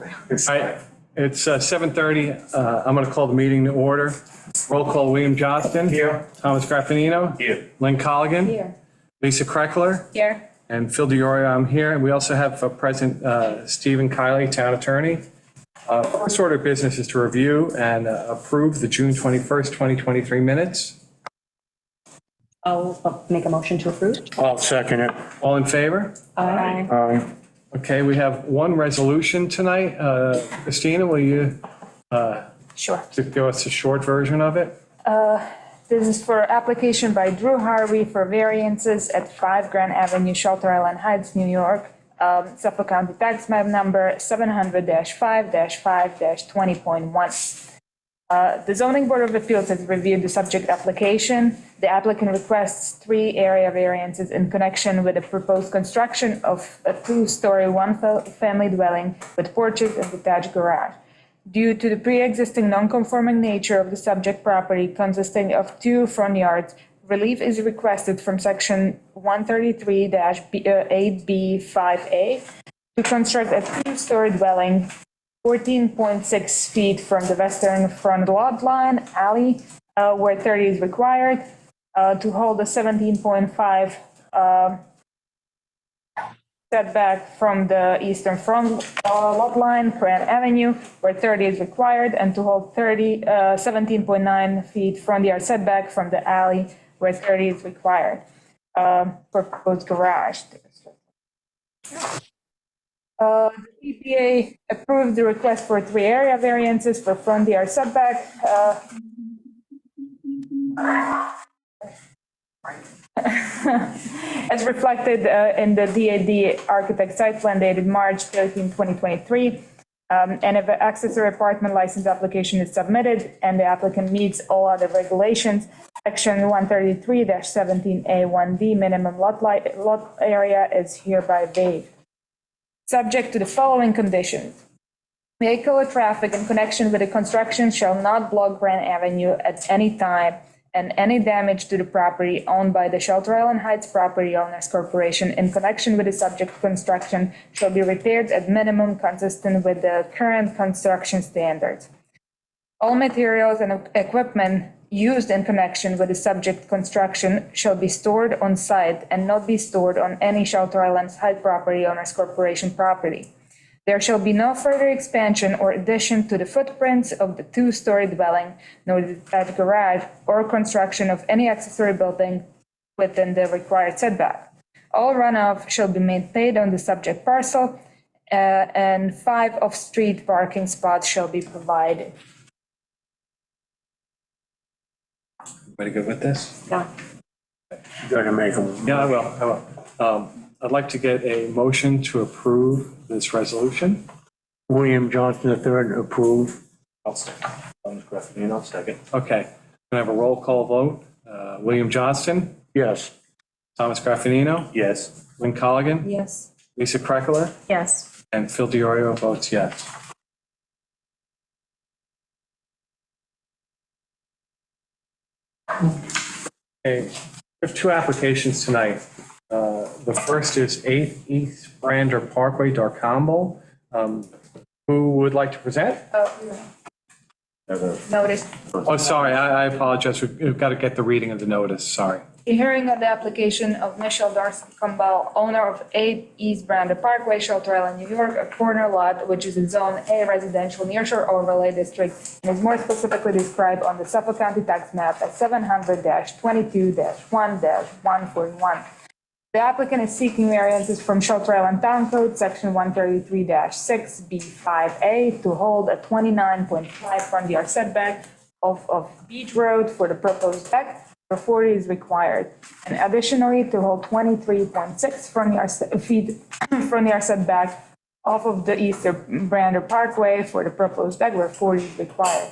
Right, it's 7:30. I'm going to call the meeting to order. Roll call, William Johnston. Here. Thomas Graffinino. Here. Lynn Colligan. Here. Lisa Kreckler. Here. And Phil DiOrio, I'm here. And we also have present Stephen Kiley, Town Attorney. First order of business is to review and approve the June 21st, 2023 minutes. I'll make a motion to approve. I'll second it. All in favor? Aye. Aye. Okay, we have one resolution tonight. Christina, will you Sure. give us a short version of it? This is for application by Drew Harvey for variances at 5 Grand Avenue, Shelter Island Heights, New York. Suffolk County Tax Map Number 700-5-5-20.1. The Zoning Board of Appeals has reviewed the subject application. The applicant requests 3 area variances in connection with the proposed construction of a 2-story one-family dwelling with porches and detached garage. Due to the pre-existing non-conforming nature of the subject property consisting of 2 front yards, relief is requested from section 133-8B5A to construct a 2-story dwelling 14.6 feet from the western front lot line alley, where 30 is required, to hold a 17.5 setback from the eastern front lot line, Grand Avenue, where 30 is required, and to hold 17.9 feet front yard setback from the alley, where 30 is required, for proposed garage. The EPA approved the request for 3 area variances for front yard setback. As reflected in the DAD architect site plan dated March 13, 2023. And if an accessory apartment license application is submitted and the applicant meets all other regulations, section 133-17A1D minimum lot area is hereby waived. Subject to the following conditions. Vehicular traffic in connection with the construction shall not block Grand Avenue at any time, and any damage to the property owned by the Shelter Island Heights Property Owners Corporation in connection with the subject construction shall be repaired at minimum consistent with the current construction standards. All materials and equipment used in connection with the subject construction shall be stored on site and not be stored on any Shelter Island Heights Property Owners Corporation property. There shall be no further expansion or addition to the footprints of the 2-story dwelling, nor the detached garage, or construction of any accessory building within the required setback. All runoff shall be maintained on the subject parcel, and 5 off-street parking spots shall be provided. Everybody good with this? Yeah. Gotta make them. Yeah, I will. I'd like to get a motion to approve this resolution. William Johnson III approve. I'll second. Thomas Graffinino, second. Okay, can I have a roll call vote? William Johnston, Yes. Thomas Graffinino, Yes. Lynn Colligan, Yes. Lisa Kreckler, Yes. and Phil DiOrio votes yes. Okay, we have 2 applications tonight. The first is 8 East Brander Parkway, Darcombo. Who would like to present? Notice. Oh, sorry, I apologize. We've got to get the reading of the notice, sorry. A hearing of the application of Michelle Darcy Campbell, owner of 8 East Brander Parkway, Shelter Island, New York, a corner lot which is in Zone A residential nearshore overlay district and is more specifically described on the Suffolk County Tax Map as 700-22-1-141. The applicant is seeking variances from Shelter Island Town Code, Section 133-6B5A, to hold a 29.5 front yard setback of Beach Road for the proposed deck, where 40 is required, and additionally to hold 23.6 front yard setback off of the Eastern Brander Parkway for the proposed deck, where 40 is required.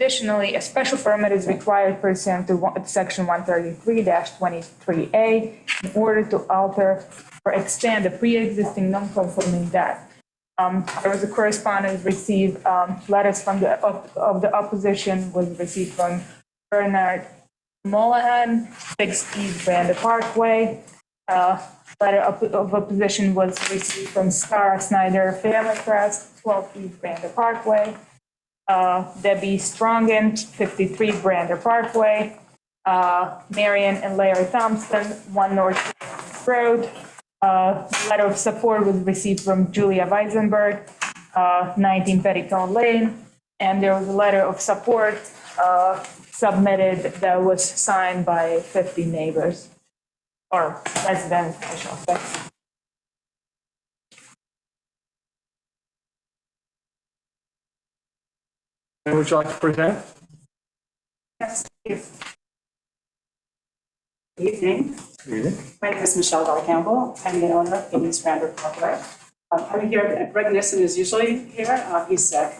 Additionally, a special permit is required pursuant to section 133-23A in order to alter or expand the pre-existing non-conforming deck. There was a correspondence received, letters from the opposition was received from Bernard Mollahan, 6 East Brander Parkway, Letter of opposition was received from Star Snyder Family Trust, 12 East Brander Parkway. Debbie Strongen, 53 Brander Parkway. Marion and Larry Thompson, 1 North Road. Letter of support was received from Julia Weisenberg, 19 Petticoat Lane. And there was a letter of support submitted that was signed by 50 neighbors, or residents, I shall say. And would you like to present? Yes, Good evening. My name is Michelle Bell Campbell. I'm the owner of East Brander Parkway. I'm here, Greg Nissen is usually here. He's sick.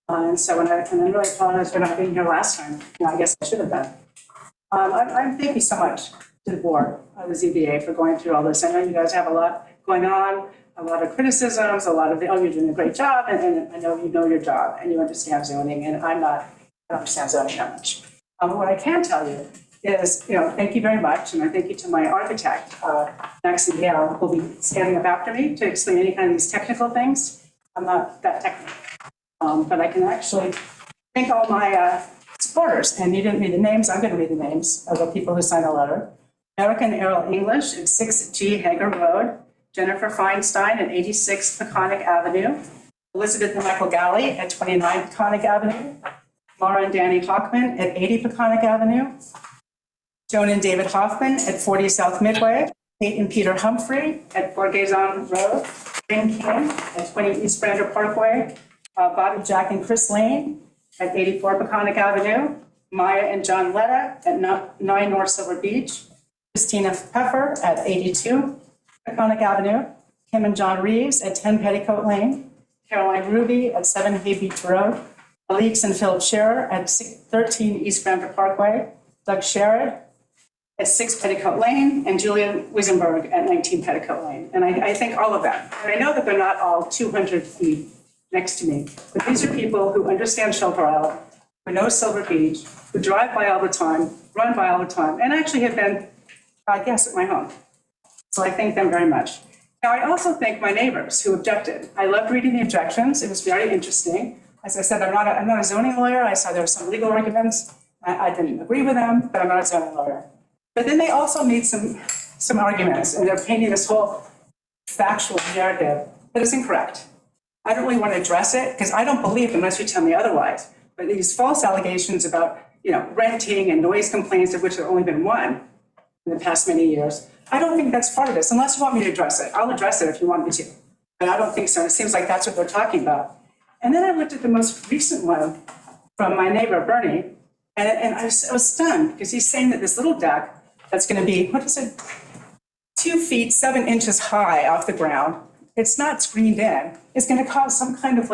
And so I really apologize for not being here last time. I guess I should have been. Thank you so much to the board of the ZBA for going through all this. I know you guys have a lot going on, a lot of criticisms, a lot of you're doing a great job, and I know you know your job and you understand zoning, and I don't understand zoning that much. What I can tell you is, thank you very much, and I thank you to my architect, Maxine Gale, who will be standing up after me to explain any kind of these technical things. I'm not that technical, but I can actually thank all my supporters, and you didn't read the names, I'm going to read the names of the people who signed the letter. American Errol English at 6G Hager Road, Jennifer Feinstein at 86 Peconic Avenue, Elizabeth and Michael Galley at 29 Peconic Avenue, Laura and Danny Hockman at 80 Peconic Avenue, Joan and David Hoffman at 40 South Midway, Kate and Peter Humphrey at Borghezon Road, Ben Kim at 20 East Brander Parkway, Bobby, Jack, and Chris Lane at 84 Peconic Avenue, Maya and John Letta at 9 North Silver Beach, Christina Pfeffer at 82 Peconic Avenue, Kim and John Reeves at 10 Petticoat Lane, Caroline Ruby at 7 Hay Beach Road, Alix and Philip Scherer at 13 East Brander Parkway, Doug Sherrod at 6 Petticoat Lane, and Julia Wisenberg at 19 Petticoat Lane. And I thank all of them. And I know that they're not all 200 feet next to me, but these are people who understand Shelter Island, who know Silver Beach, who drive by all the time, run by all the time, and actually have been guests at my home. So I thank them very much. Now, I also thank my neighbors who objected. I loved reading the objections. It was very interesting. As I said, I'm not a zoning lawyer. I saw there were some legal arguments. I didn't agree with them, but I'm not a zoning lawyer. But then they also made some arguments, and they're painting this whole factual narrative that is incorrect. I don't really want to address it because I don't believe unless you tell me otherwise. But these false allegations about, renting and noise complaints, of which there have only been one in the past many years, I don't think that's part of this, unless you want me to address it. I'll address it if you want me to. But I don't think so. It seems like that's what they're talking about. And then I looked at the most recent one from my neighbor, Bernie, and I was stunned because he's saying that this little deck that's going to be, 2 feet, 7 inches high off the ground, it's not screened in, is going to cause some kind of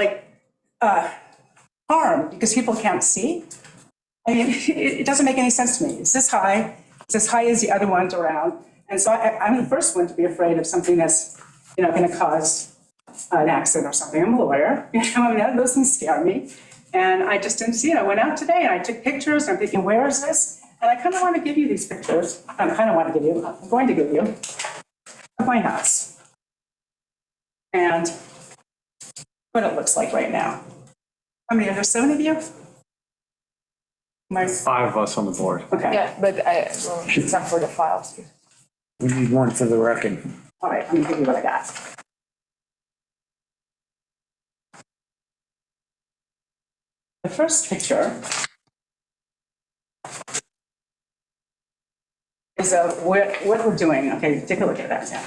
harm because people can't see. I mean, it doesn't make any sense to me. It's this high as the other ones around. And so I'm the first one to be afraid of something that's, going to cause an accident or something. I'm a lawyer, those things scare me. And I just didn't see it. I went out today and I took pictures. And I'm thinking, where is this? And I kind of want to give you these pictures. I'm going to give you of my house and what it looks like right now. How many are there? 7 of you? 5 of us on the board. Okay. Yeah, but it's not for the files. We need one for the record. All right, I'm gonna give you what I got. The first picture is of what we're doing. Okay, take a look at that now.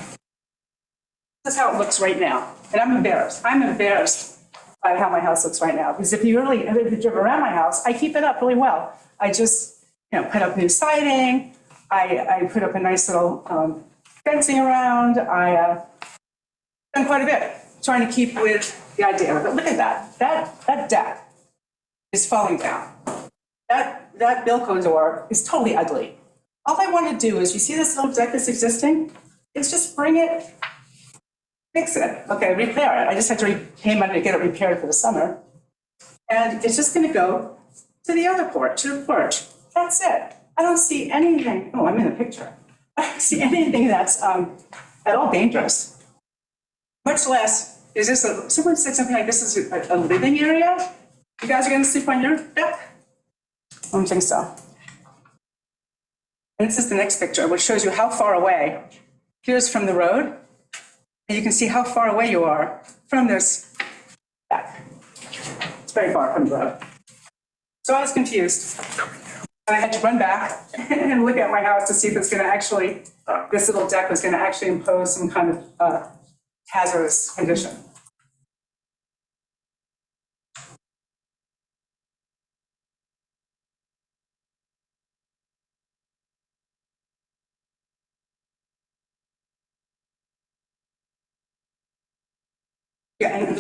This is how it looks right now. And I'm embarrassed. I'm embarrassed by how my house looks right now. Because if you drive around my house, I keep it up really well. I just, put up new siding. I put up a nice little fencing around. I done quite a bit trying to keep with the idea. But look at that. That deck is falling down. That Bilco door is totally ugly. All I want to do is, you see this little deck that's existing? Is just bring it, fix it, okay, repair it. I just had to pay money to get it repaired for the summer. And it's just going to go to the other porch, to the porch. That's it. I don't see anything. Oh, I'm in the picture. I don't see anything that's at all dangerous. Much less, is this someone said something like this is a living area? You guys are gonna sleep on your deck? I don't think so. And this is the next picture, which shows you how far away. Here's from the road, and you can see how far away you are from this deck. It's very far from the road. So I was confused. And I had to run back and look at my house to see if it's gonna actually, this little deck was gonna actually impose some kind of hazardous condition. Yeah, and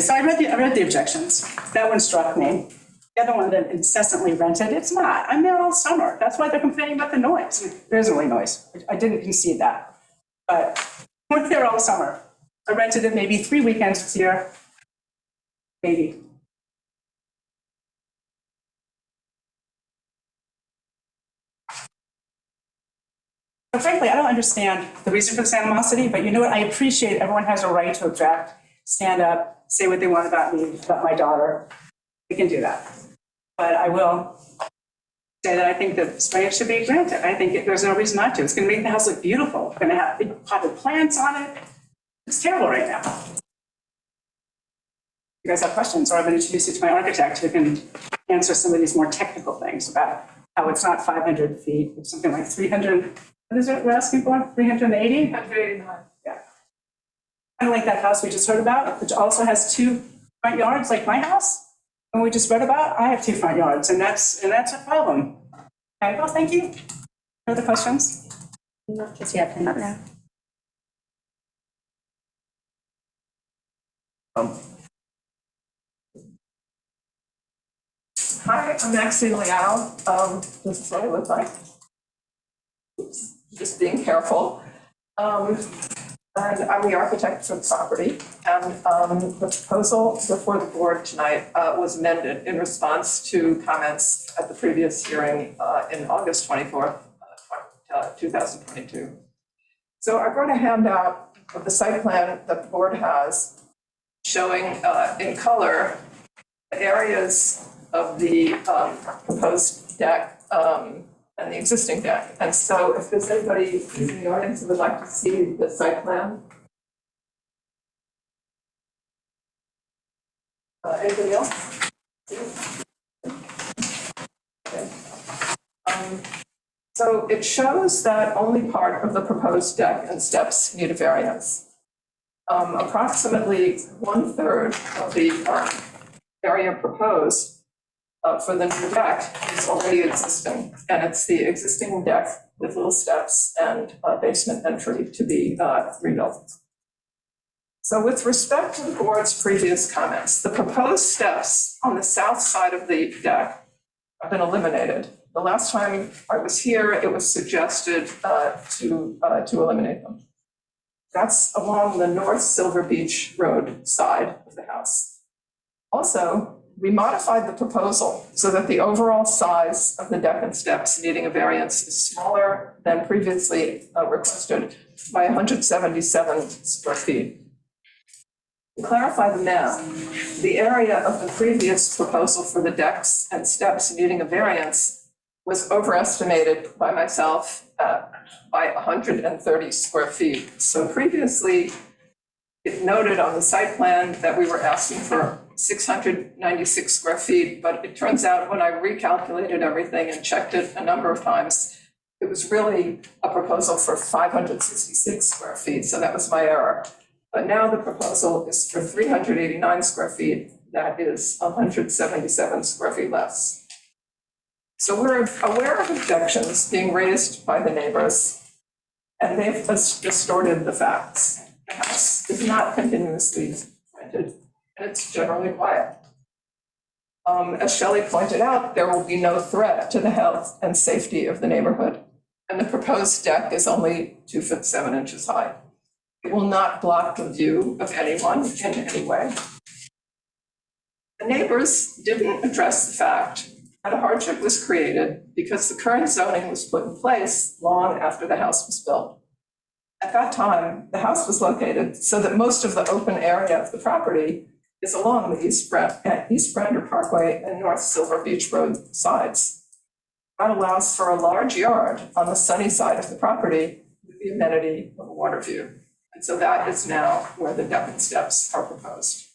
so I read the objections. That one struck me. The other one that incessantly rented, it's not. I'm there all summer. That's why they're complaining about the noise. There isn't really noise. I didn't concede that. But I'm there all summer. I rented it maybe 3 weekends this year, maybe. But frankly, I don't understand the reason for this animosity, but you know what? I appreciate everyone has a right to object, stand up, say what they want about me, about my daughter. We can do that. But I will say that I think that this variance should be granted. I think there's no reason not to. It's going to make the house look beautiful. It's going to have big potted plants on it. It's terrible right now. You guys have questions, or I'm going to introduce you to my architect who can answer some of these more technical things about how it's not 500 feet, it's something like 300. What is it we're asking for? 380? 189. Yeah. Kind of like that house we just heard about, which also has 2 front yards, like my house. And we just read about, I have 2 front yards, and that's a problem. Okay, well, thank you. Further questions? Not just yet, thanks. No. Hi, I'm Maxine Liao. This is what I look like. Oops, just being careful. And I'm the architect for the property. And the proposal before the board tonight was amended in response to comments at the previous hearing in August 24th, 2022. So I brought a handout of the site plan that the board has showing in color the areas of the proposed deck and the existing deck. And so if there's anybody in the audience who would like to see the site plan. Anybody else? Okay. So it shows that only part of the proposed deck and steps need a variance. Approximately 1/3 of the area proposed for the new deck is already existing, and it's the existing deck with little steps and a basement entry to be rebuilt. So with respect to the board's previous comments, the proposed steps on the south side of the deck have been eliminated. The last time I was here, it was suggested to eliminate them. That's along the North Silver Beach Road side of the house. Also, we modified the proposal so that the overall size of the deck and steps needing a variance is smaller than previously requested by 177 square feet. To clarify the math, the area of the previous proposal for the decks and steps needing a variance was overestimated by myself by 130 square feet. So previously, it noted on the site plan that we were asking for 696 square feet, but it turns out when I recalculated everything and checked it a number of times, it was really a proposal for 566 square feet, so that was my error. But now the proposal is for 389 square feet, that is 177 square feet less. So we're aware of objections being raised by the neighbors, and they've distorted the facts. The house is not continuously rented, and it's generally quiet. As Shelley pointed out, there will be no threat to the health and safety of the neighborhood, and the proposed deck is only 2 feet 7 inches high. It will not block the view of anyone in any way. The neighbors didn't address the fact that a hardship was created because the current zoning was put in place long after the house was built. At that time, the house was located so that most of the open area of the property is along the East Brander Parkway and North Silver Beach Road sides. That allows for a large yard on the sunny side of the property with the amenity of a water view. And so that is now where the deck and steps are proposed.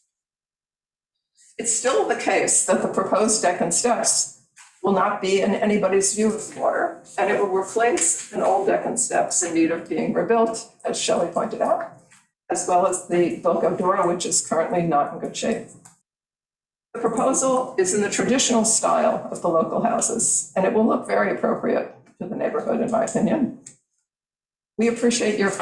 It's still the case that the proposed deck and steps will not be in anybody's view of the water, and it will replace an old deck and steps in need of being rebuilt, as Shelley pointed out, as well as the Bilko door, which is currently not in good shape. The proposal is in the traditional style of the local houses, and it will look very appropriate to the neighborhood, in my opinion. We appreciate your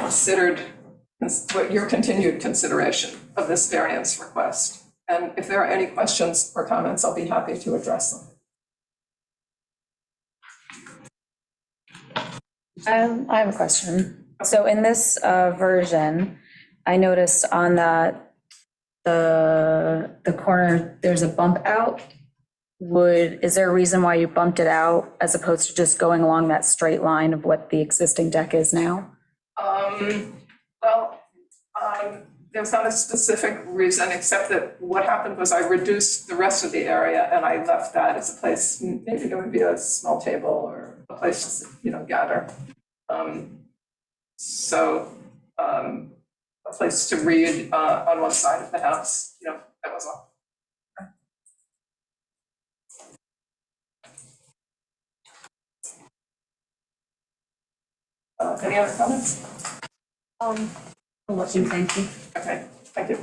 continued consideration of this variance request. And if there are any questions or comments, I'll be happy to address them. I have a question. So in this version, I noticed on the corner, there's a bump out. Is there a reason why you bumped it out as opposed to just going along that straight line of what the existing deck is now? There's not a specific reason, except that what happened was I reduced the rest of the area and I left that as a place, maybe there would be a small table or a place to, gather. A place to read on one side of the house, that was all. Any other comments? Thank you. Okay, thank you.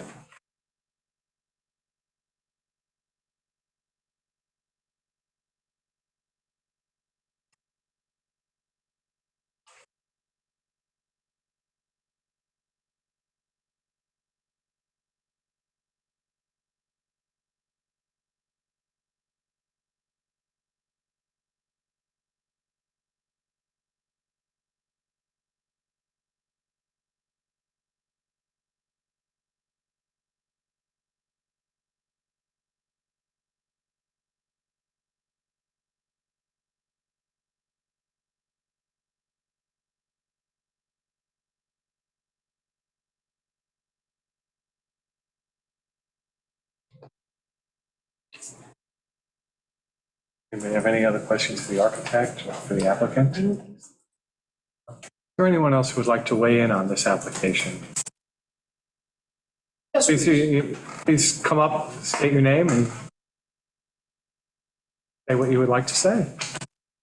Anybody have any other questions for the architect or for the applicant? Is there anyone else who would like to weigh in on this application? Please come up, state your name, and say what you would like to say.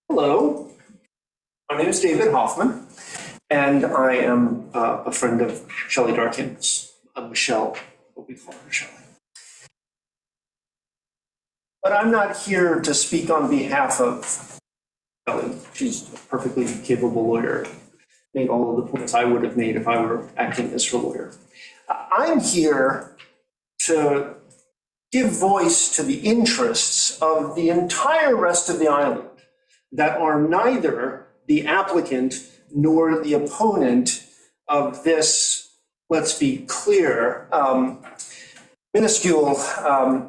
Hello, my name is David Hoffman, and I am a friend of Shelley Darkins, Michelle, what we call her Shelley. But I'm not here to speak on behalf of Shelley. She's a perfectly capable lawyer, made all of the points I would have made if I were acting as her lawyer. I'm here to give voice to the interests of the entire rest of the island that are neither the applicant nor the opponent of this, let's be clear, minuscule,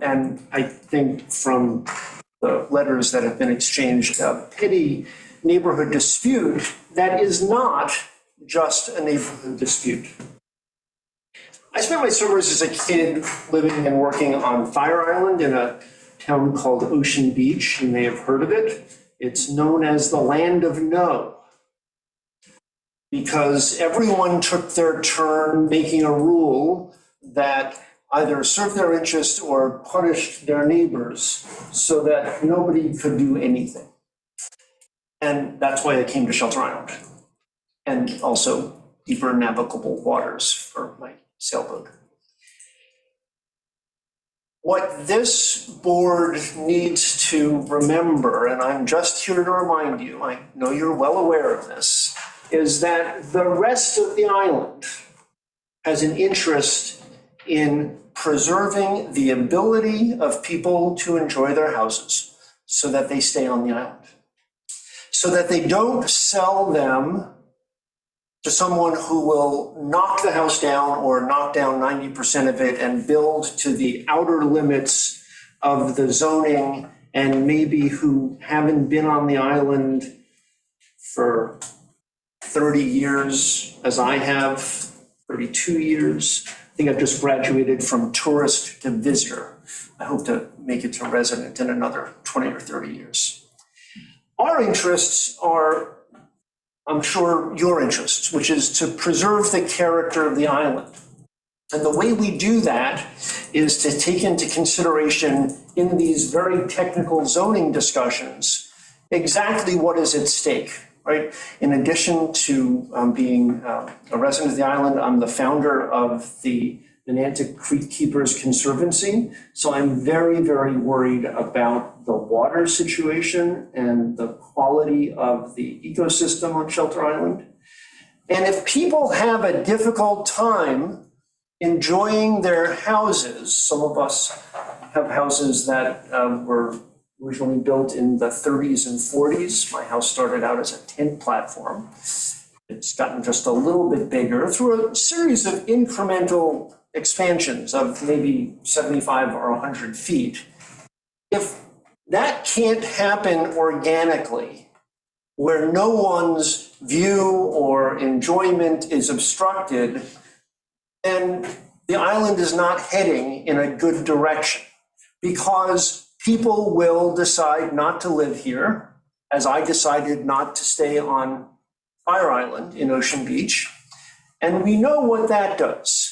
and I think from the letters that have been exchanged, petty neighborhood dispute that is not just a neighborhood dispute. I spent my summers as a kid living and working on Fire Island in a town called Ocean Beach. You may have heard of it. It's known as the Land of No, because everyone took their turn making a rule that either served their interest or punished their neighbors so that nobody could do anything. And that's why I came to Shelter Island, and also deeper navigable waters for my sailboat. What this board needs to remember, and I'm just here to remind you, I know you're well aware of this, is that the rest of the island has an interest in preserving the ability of people to enjoy their houses so that they stay on the island, so that they don't sell them to someone who will knock the house down or knock down 90% of it and build to the outer limits of the zoning, and maybe who haven't been on the island for 30 years as I have, 32 years. I think I've just graduated from tourist to visitor. I hope to make it to resident in another 20 or 30 years. Our interests are, I'm sure, your interests, which is to preserve the character of the island. And the way we do that is to take into consideration in these very technical zoning discussions exactly what is at stake, right? In addition to being a resident of the island, I'm the founder of the Nenantic Creek Keepers Conservancy. So I'm very, very worried about the water situation and the quality of the ecosystem on Shelter Island. And if people have a difficult time enjoying their houses, some of us have houses that were originally built in the 30s and 40s. My house started out as a tent platform. It's gotten just a little bit bigger through a series of incremental expansions of maybe 75 or 100 feet. If that can't happen organically, where no one's view or enjoyment is obstructed, then the island is not heading in a good direction, because people will decide not to live here, as I decided not to stay on Fire Island in Ocean Beach. And we know what that does.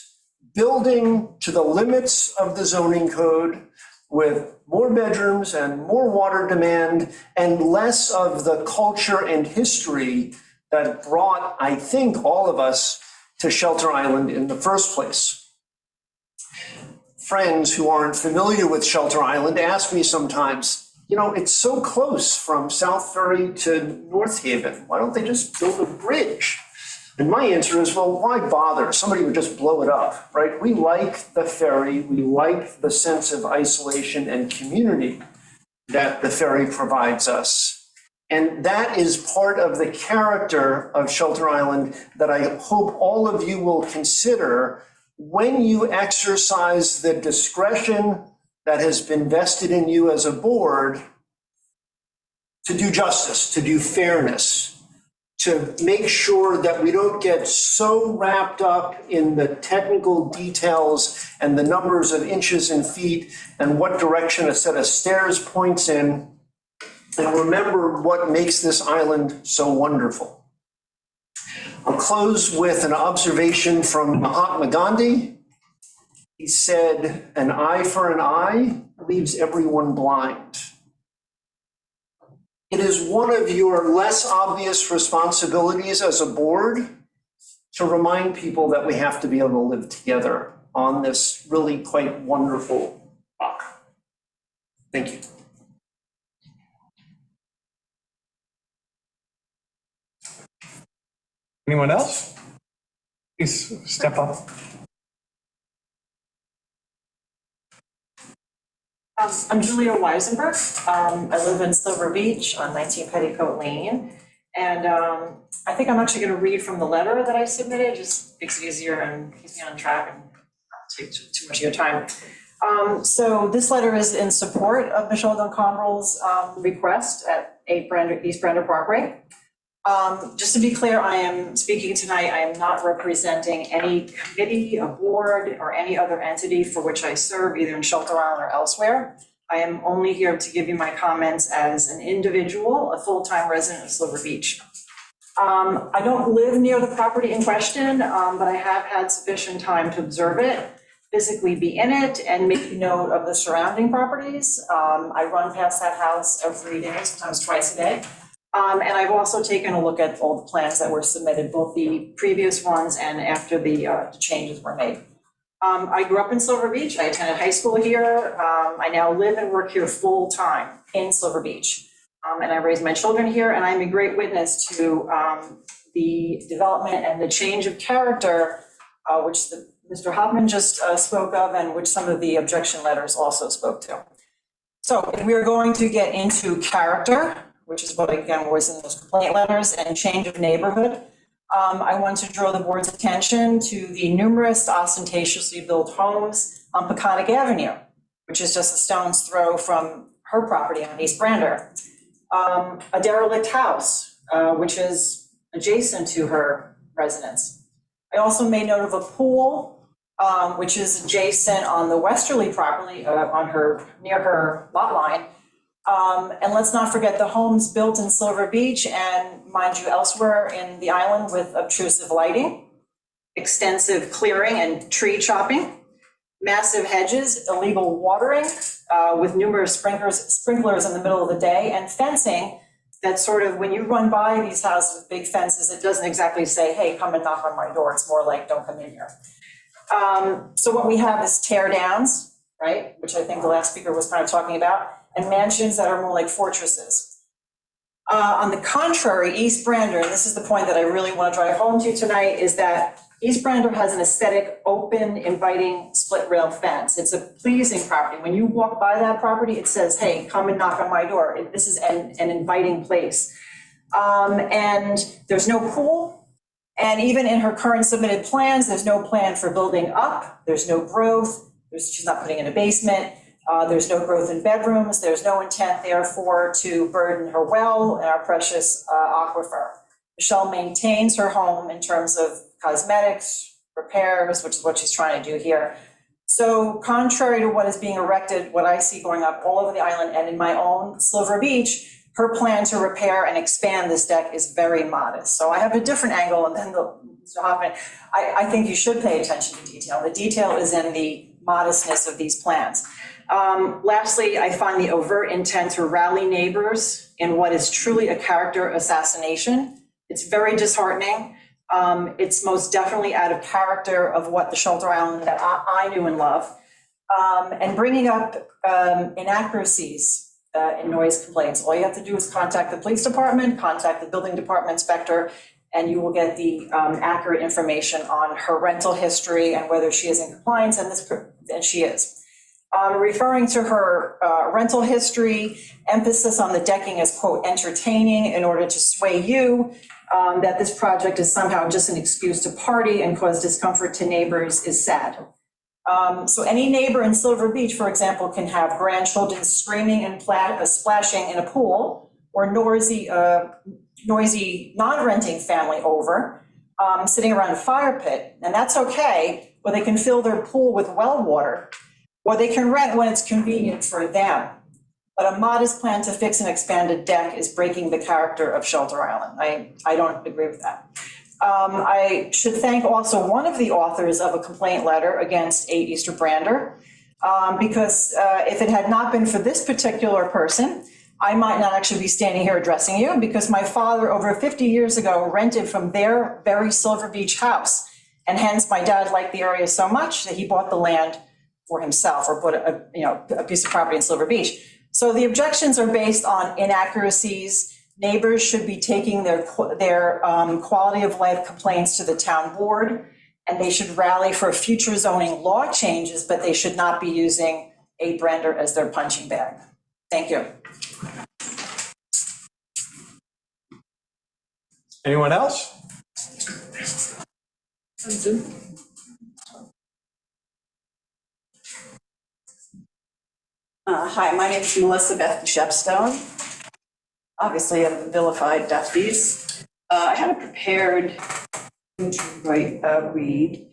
Building to the limits of the zoning code with more bedrooms and more water demand and less of the culture and history that brought, I think, all of us to Shelter Island in the first place. Friends who aren't familiar with Shelter Island ask me sometimes, you know, it's so close from South Ferry to North Haven. Why don't they just build a bridge? And my answer is, well, why bother? Somebody would just blow it up, right? We like the ferry. We like the sense of isolation and community that the ferry provides us. And that is part of the character of Shelter Island that I hope all of you will consider when you exercise the discretion that has been vested in you as a board to do justice, to do fairness, to make sure that we don't get so wrapped up in the technical details and the numbers of inches and feet and what direction a set of stairs points in, and remember what makes this island so wonderful. I'll close with an observation from Mahatma Gandhi. He said, "An eye for an eye leaves everyone blind." It is one of your less obvious responsibilities as a board to remind people that we have to be able to live together on this really quite wonderful rock. Thank you. Anyone else? Please step up. I'm Julia Weisenberg. I live in Silver Beach on 19 Petticoat Lane. And I think I'm actually going to read from the letter that I submitted, just makes it easier and keeps me on track and not take too much of your time. So this letter is in support of Michelle Dunconroll's request at 8 East Brander Parkway. Just to be clear, I am speaking tonight, I am not representing any committee, a board, or any other entity for which I serve, either in Shelter Island or elsewhere. I am only here to give you my comments as an individual, a full-time resident of Silver Beach. I don't live near the property in question, but I have had sufficient time to observe it, physically be in it, and make note of the surrounding properties. I run past that house every day, sometimes twice a day. And I've also taken a look at all the plans that were submitted, both the previous ones and after the changes were made. I grew up in Silver Beach. I attended high school here. I now live and work here full time in Silver Beach. And I raised my children here, and I'm a great witness to the development and the change of character, which Mr. Hoffman just spoke of, and which some of the objection letters also spoke to. So if we are going to get into character, which is what, again, was in those complaint letters, and change of neighborhood, I want to draw the board's attention to the numerous ostentatiously built homes on Peconic Avenue, which is just a stone's throw from her property on East Brander. A derelict house, which is adjacent to her residence. I also made note of a pool, which is adjacent on the westerly property, near her lot line. And let's not forget the homes built in Silver Beach and, mind you, elsewhere in the island with obtrusive lighting, extensive clearing and tree chopping, massive hedges, illegal watering with numerous sprinklers in the middle of the day, and fencing that sort of, when you run by these houses with big fences, it doesn't exactly say, hey, come and knock on my door. It's more like, don't come in here. So what we have is tear downs, right, which I think the last speaker was kind of talking about, and mansions that are more like fortresses. On the contrary, East Brander, and this is the point that I really want to drive home to tonight, is that East Brander has an aesthetic, open, inviting, split rail fence. It's a pleasing property. When you walk by that property, it says, hey, come and knock on my door. This is an inviting place. And there's no pool. And even in her current submitted plans, there's no plan for building up. There's no growth. She's not putting in a basement. There's no growth in bedrooms. There's no intent, therefore, to burden her well and our precious aquifer. Michelle maintains her home in terms of cosmetics, repairs, which is what she's trying to do here. So contrary to what is being erected, what I see going up all over the island and in my own Silver Beach, her plan to repair and expand this deck is very modest. So I have a different angle, and then Mr. Hoffman, I think you should pay attention to detail. The detail is in the modestness of these plans. Lastly, I find the overt intent to rally neighbors in what is truly a character assassination. It's very disheartening. It's most definitely out of character of what the Shelter Island that I knew and loved. And bringing up inaccuracies in noise complaints. All you have to do is contact the police department, contact the building department inspector, and you will get the accurate information on her rental history and whether she is in compliance, and she is. Referring to her rental history, emphasis on the decking as, quote, entertaining in order to sway you, that this project is somehow just an excuse to party and cause discomfort to neighbors is sad. So any neighbor in Silver Beach, for example, can have grandchildren screaming and splashing in a pool, or noisy non-renting family over, sitting around a fire pit, and that's okay, or they can fill their pool with well water, or they can rent when it's convenient for them. But a modest plan to fix an expanded deck is breaking the character of Shelter Island. I don't agree with that. I should thank also one of the authors of a complaint letter against 8 Easter Brander, because if it had not been for this particular person, I might not actually be standing here addressing you, because my father over 50 years ago rented from their very Silver Beach house. And hence my dad liked the area so much that he bought the land for himself, or bought a piece of property in Silver Beach. So the objections are based on inaccuracies. Neighbors should be taking their quality of life complaints to the town board, and they should rally for future zoning law changes, but they should not be using 8 Brander as their punching bag. Thank you. Anyone else? Hi, my name is Melissa Beth Shepstone. Obviously, I'm the vilified Duffys. I had it prepared to read,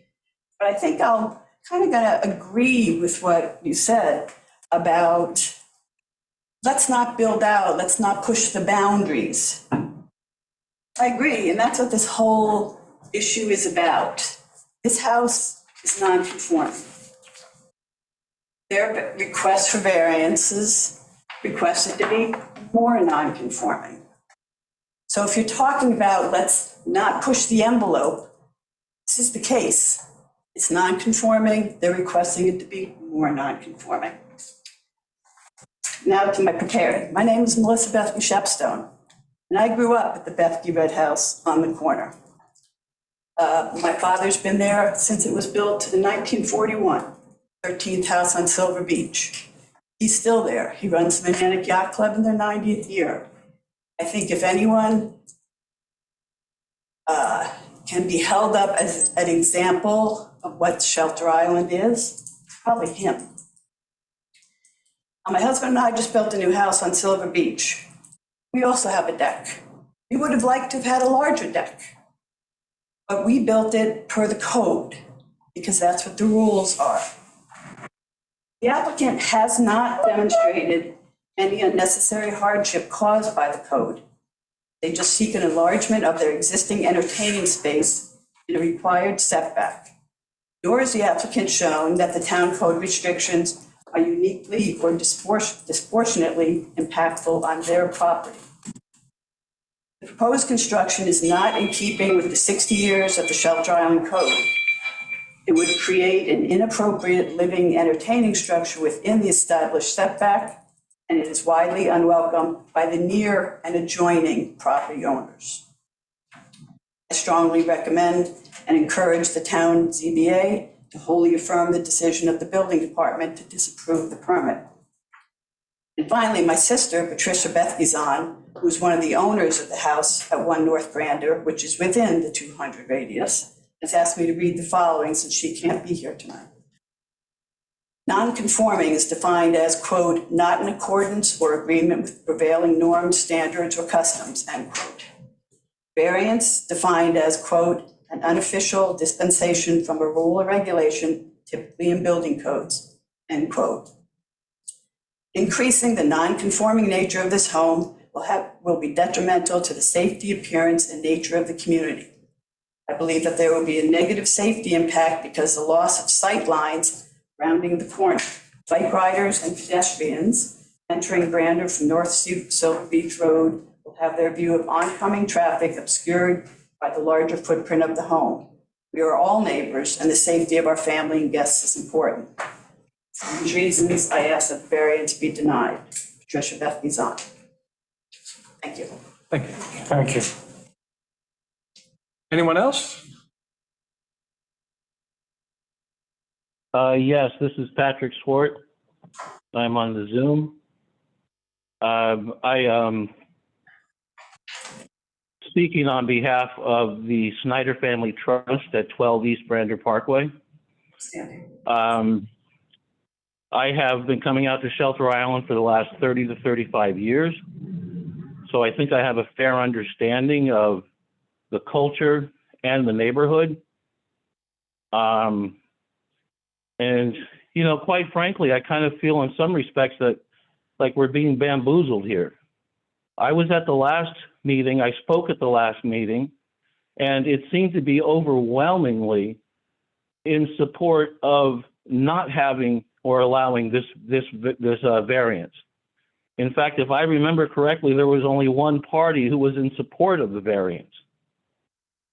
but I think I'm kind of going to agree with what you said about let's not build out, let's not push the boundaries. I agree, and that's what this whole issue is about. This house is non-conforming. Their request for variances requested to be more non-conforming. So if you're talking about let's not push the envelope, this is the case. It's non-conforming, they're requesting it to be more non-conforming. Now to my prepared. My name is Melissa Bethke Shepstone, and I grew up at the Bethke Red House on the corner. My father's been there since it was built in 1941. 13th house on Silver Beach. He's still there. He runs the Manic Yacht Club in their 90th year. I think if anyone can be held up as an example of what Shelter Island is, probably him. My husband and I just built a new house on Silver Beach. We also have a deck. We would have liked to have had a larger deck, but we built it per the code because that's what the rules are. The applicant has not demonstrated any unnecessary hardship caused by the code. They just seek an enlargement of their existing entertaining space in a required setback. Nor is the applicant shown that the town code restrictions are uniquely or disproportionately impactful on their property. The proposed construction is not in keeping with the 60 years of the Shelter Island Code. It would create an inappropriate living entertaining structure within the established setback, and it is widely unwelcome by the near and adjoining property owners. I strongly recommend and encourage the town ZBA to wholly affirm the decision of the building department to disapprove the permit. And finally, my sister, Patricia Beth Gizon, who's one of the owners of the house at 1 North Brander, which is within the 200 radius, has asked me to read the following since she can't be here tonight. Non-conforming is defined as, quote, not in accordance or agreement with prevailing norms, standards, or customs, end quote. Variance defined as, quote, an unofficial dispensation from a rule or regulation, typically in building codes, end quote. Increasing the non-conforming nature of this home will be detrimental to the safety, appearance, and nature of the community. I believe that there will be a negative safety impact because the loss of sight lines rounding the corner. Bike riders and pedestrians entering Brander from North Silver Beach Road will have their view of oncoming traffic obscured by the larger footprint of the home. We are all neighbors, and the safety of our family and guests is important. For these reasons, I ask that the variance be denied. Patricia Beth Gizon. Thank you. Thank you. Thank you. Anyone else? Yes, this is Patrick Swart. I'm on the Zoom. Speaking on behalf of the Snyder Family Trust at 12 East Brander Parkway. I have been coming out to Shelter Island for the last 30 to 35 years. So I think I have a fair understanding of the culture and the neighborhood. And, you know, quite frankly, I kind of feel in some respects that like we're being bamboozled here. I was at the last meeting, I spoke at the last meeting, and it seemed to be overwhelmingly in support of not having or allowing this variance. In fact, if I remember correctly, there was only one party who was in support of the variance.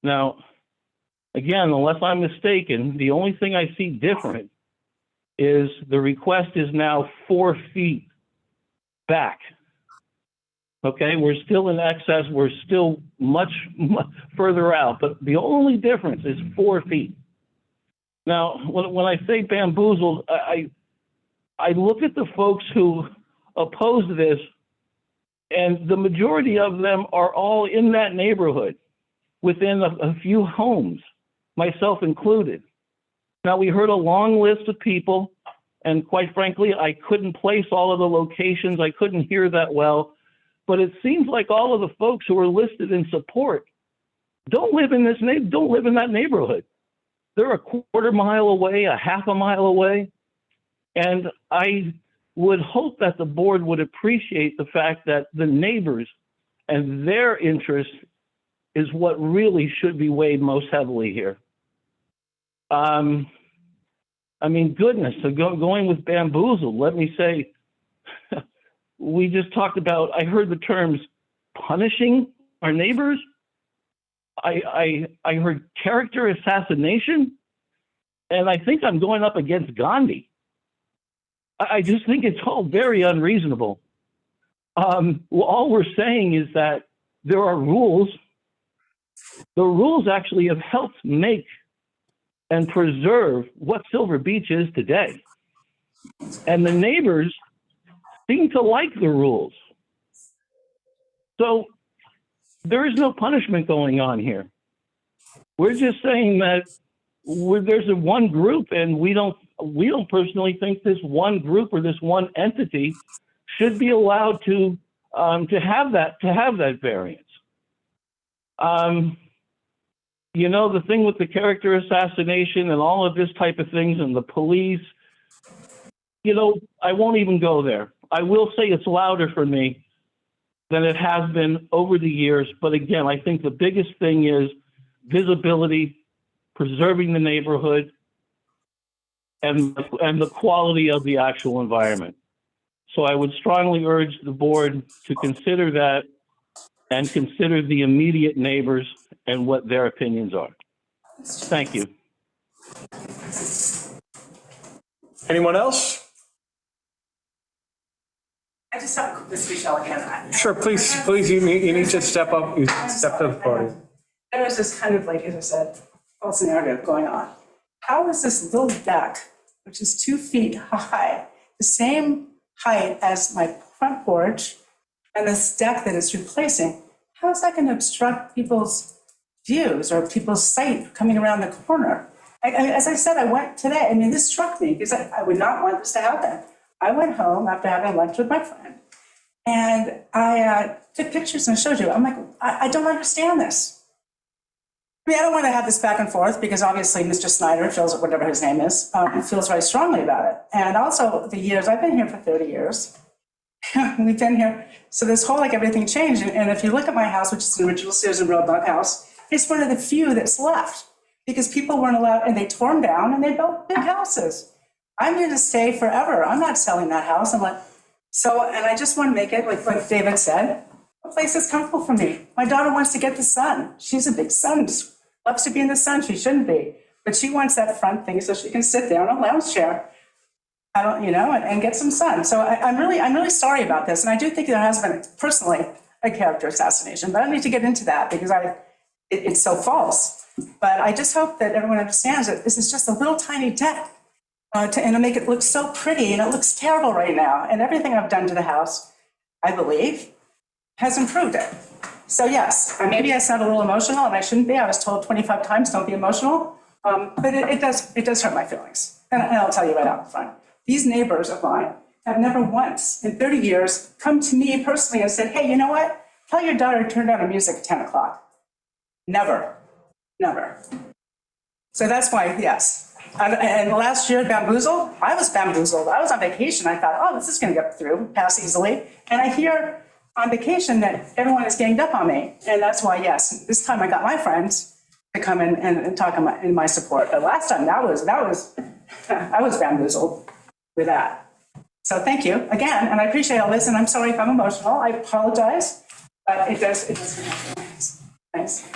Now, again, unless I'm mistaken, the only thing I see different is the request is now 4 feet back. Okay, we're still in excess, we're still much further out, but the only difference is 4 feet. Now, when I say bamboozled, I look at the folks who oppose this, and the majority of them are all in that neighborhood, within a few homes, myself included. Now, we heard a long list of people, and quite frankly, I couldn't place all of the locations, I couldn't hear that well, but it seems like all of the folks who are listed in support don't live in that neighborhood. They're a quarter mile away, a half a mile away. And I would hope that the board would appreciate the fact that the neighbors and their interest is what really should be weighed most heavily here. I mean, goodness, so going with bamboozled, let me say, we just talked about, I heard the terms punishing our neighbors. I heard character assassination, and I think I'm going up against Gandhi. I just think it's all very unreasonable. All we're saying is that there are rules. The rules actually have helped make and preserve what Silver Beach is today. And the neighbors seem to like the rules. So there is no punishment going on here. We're just saying that there's a one group, and we don't personally think this one group or this one entity should be allowed to have that variance. You know, the thing with the character assassination and all of this type of things and the police, you know, I won't even go there. I will say it's louder for me than it has been over the years. But again, I think the biggest thing is visibility, preserving the neighborhood, and the quality of the actual environment. So I would strongly urge the board to consider that and consider the immediate neighbors and what their opinions are. Thank you. Anyone else? I just have this Michelle again. Sure, please, you need to step up, step to the podium. There was this kind of like, as I said, false narrative going on. How is this little deck, which is 2 feet high, the same height as my front porch and this deck that it's replacing, how is that going to obstruct people's views or people's sight coming around the corner? As I said, I went today, I mean, this struck me because I would not want this to happen. I went home after having lunch with my friend and I took pictures and showed you. I'm like, I don't understand this. I mean, I don't want to have this back and forth because obviously Mr. Snyder feels, whatever his name is, feels very strongly about it. And also the years, I've been here for 30 years. We've been here. So this whole, like, everything changed. And if you look at my house, which is an original Sears and Roebuck house, it's one of the few that's left because people weren't allowed, and they tore them down and they built big houses. I'm here to stay forever. I'm not selling that house. I'm like, so, and I just want to make it, like David said, a place that's comfortable for me. My daughter wants to get the sun. She's a big sun, loves to be in the sun. She shouldn't be, but she wants that front thing so she can sit there on a lounge chair. I don't, you know, and get some sun. So I'm really sorry about this. And I do think there has been personally a character assassination, but I don't need to get into that because it's so false. But I just hope that everyone understands that this is just a little tiny deck and to make it look so pretty, and it looks terrible right now. And everything I've done to the house, I believe, has improved it. So yes, maybe I sound a little emotional, and I shouldn't be. I was told 25 times, don't be emotional. But it does hurt my feelings. And I'll tell you right out front. These neighbors of mine have never once in 30 years come to me personally and said, hey, you know what? Tell your daughter to turn down the music at 10 o'clock. Never. So that's why, yes. And last year at Bamboozle, I was bamboozled. I was on vacation. I thought, oh, this is going to get through, pass easily. And I hear on vacation that everyone is ganged up on me. And that's why, yes, this time I got my friends to come in and talk in my support. But last time, that was I was bamboozled with that. So thank you again, and I appreciate all this, and I'm sorry if I'm emotional. I apologize, but it does hurt. Thanks.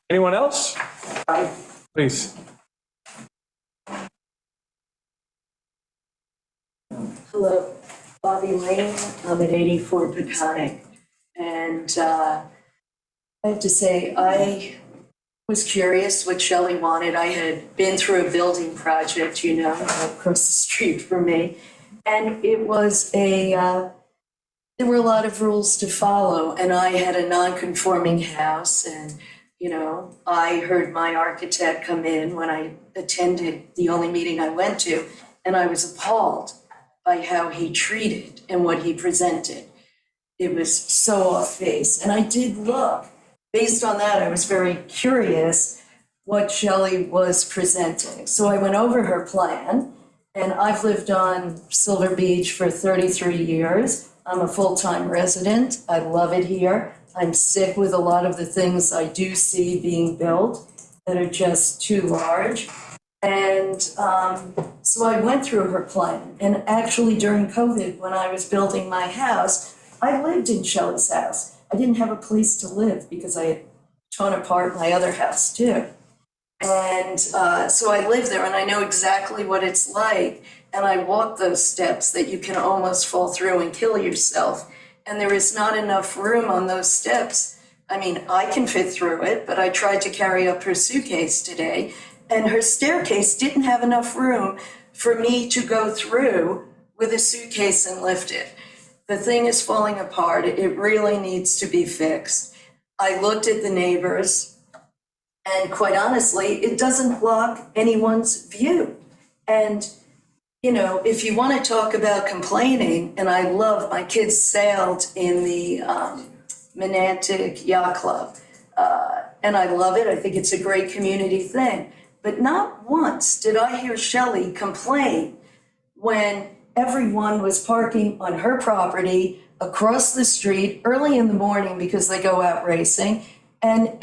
Anyone else? Please. Hello, Bobby Lane. I'm at 84 Peconic. And I have to say, I was curious what Shelley wanted. I had been through a building project, you know, across the street from me. And it was there were a lot of rules to follow. And I had a non-conforming house. And, you know, I heard my architect come in when I attended the only meeting I went to. And I was appalled by how he treated and what he presented. It was so off base. And I did look. Based on that, I was very curious what Shelley was presenting. So I went over her plan, and I've lived on Silver Beach for 33 years. I'm a full-time resident. I love it here. I'm sick with a lot of the things I do see being built that are just too large. And so I went through her plan. And actually during COVID, when I was building my house, I lived in Shelley's house. I didn't have a place to live because I had torn apart my other house too. And so I lived there and I know exactly what it's like. And I walked those steps that you can almost fall through and kill yourself. And there is not enough room on those steps. I mean, I can fit through it, but I tried to carry up her suitcase today and her staircase didn't have enough room for me to go through with a suitcase and lift it. The thing is falling apart. It really needs to be fixed. I looked at the neighbors, and quite honestly, it doesn't block anyone's view. And, you know, if you want to talk about complaining, and I love, my kids sailed in the Menantic Yacht Club. And I love it. I think it's a great community thing. But not once did I hear Shelley complain when everyone was parking on her property across the street early in the morning because they go out racing. And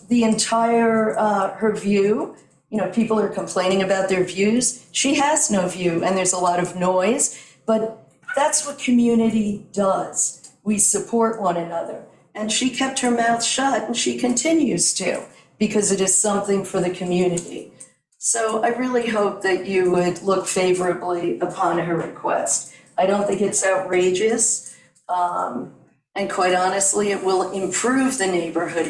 the entire, her view, you know, people are complaining about their views. She has no view and there's a lot of noise, but that's what community does. We support one another. And she kept her mouth shut and she continues to, because it is something for the community. So I really hope that you would look favorably upon her request. I don't think it's outrageous. And quite honestly, it will improve the neighborhood.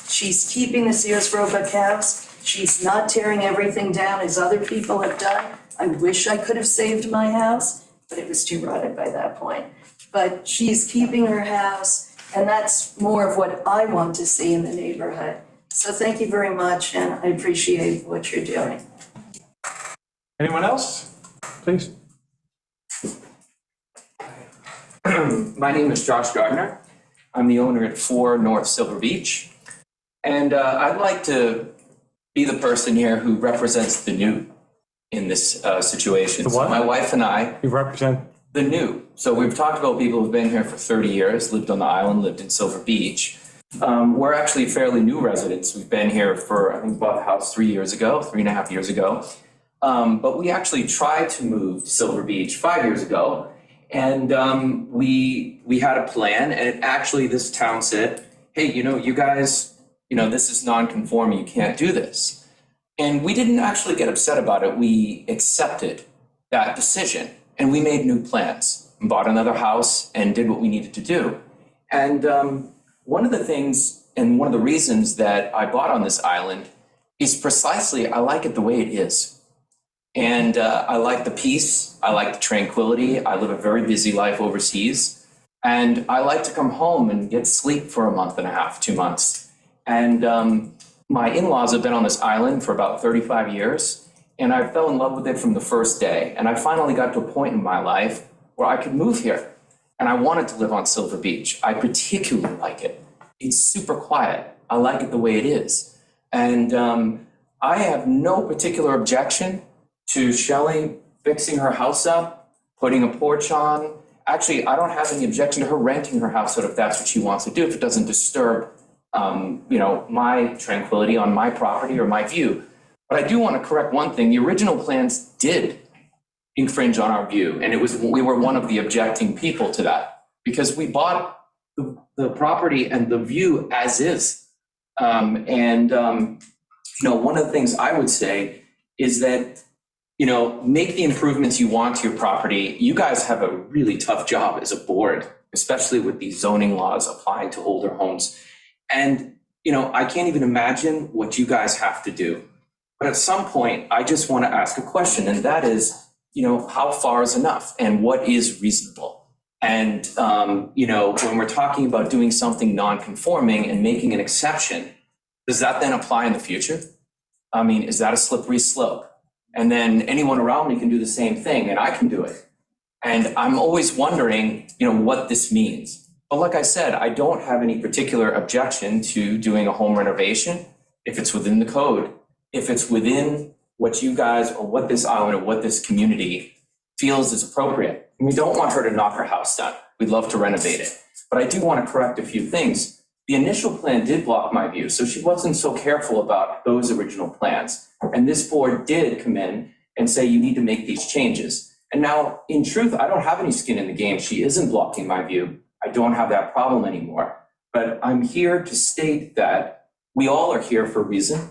She's keeping the Sears Roebuck house. She's not tearing everything down as other people have done. I wish I could have saved my house, but it was too rotted by that point. But she's keeping her house, and that's more of what I want to see in the neighborhood. So thank you very much, and I appreciate what you're doing. Anyone else? Please. My name is Josh Gardner. I'm the owner at 4 North Silver Beach. And I'd like to be the person here who represents the new in this situation. The what? So my wife and I, You represent, the new. So we've talked about people who've been here for 30 years, lived on the island, lived in Silver Beach. We're actually fairly new residents. We've been here for, I think, bought the house 3.5 years ago. But we actually tried to move to Silver Beach 5 years ago. And we had a plan, and actually this town said, hey, you guys, this is non-conforming, you can't do this. And we didn't actually get upset about it. We accepted that decision, and we made new plans and bought another house and did what we needed to do. And one of the things and one of the reasons that I bought on this island is precisely, I like it the way it is. And I like the peace, I like the tranquility. I live a very busy life overseas. And I like to come home and get sleep for a month and a half, 2 months. And my in-laws have been on this island for about 35 years. And I fell in love with it from the first day. And I finally got to a point in my life where I could move here. And I wanted to live on Silver Beach. I particularly like it. It's super quiet. I like it the way it is. And I have no particular objection to Shelley fixing her house up, putting a porch on. Actually, I don't have any objection to her renting her house out if that's what she wants to do, if it doesn't disturb, my tranquility on my property or my view. But I do want to correct one thing. The original plans did infringe on our view, and we were one of the objecting people to that because we bought the property and the view as is. One of the things I would say is that make the improvements you want to your property. You guys have a really tough job as a board, especially with these zoning laws applying to older homes. And, I can't even imagine what you guys have to do. But at some point, I just want to ask a question, and that is, how far is enough and what is reasonable? And, when we're talking about doing something non-conforming and making an exception, does that then apply in the future? I mean, is that a slippery slope? And then anyone around me can do the same thing and I can do it. And I'm always wondering, what this means. But like I said, I don't have any particular objection to doing a home renovation if it's within the code, if it's within what you guys or what this island or what this community feels is appropriate. And we don't want her to knock her house down. We'd love to renovate it. But I do want to correct a few things. The initial plan did block my view, so she wasn't so careful about those original plans. And this board did come in and say, you need to make these changes. And now, in truth, I don't have any skin in the game. She isn't blocking my view. I don't have that problem anymore. But I'm here to state that we all are here for a reason.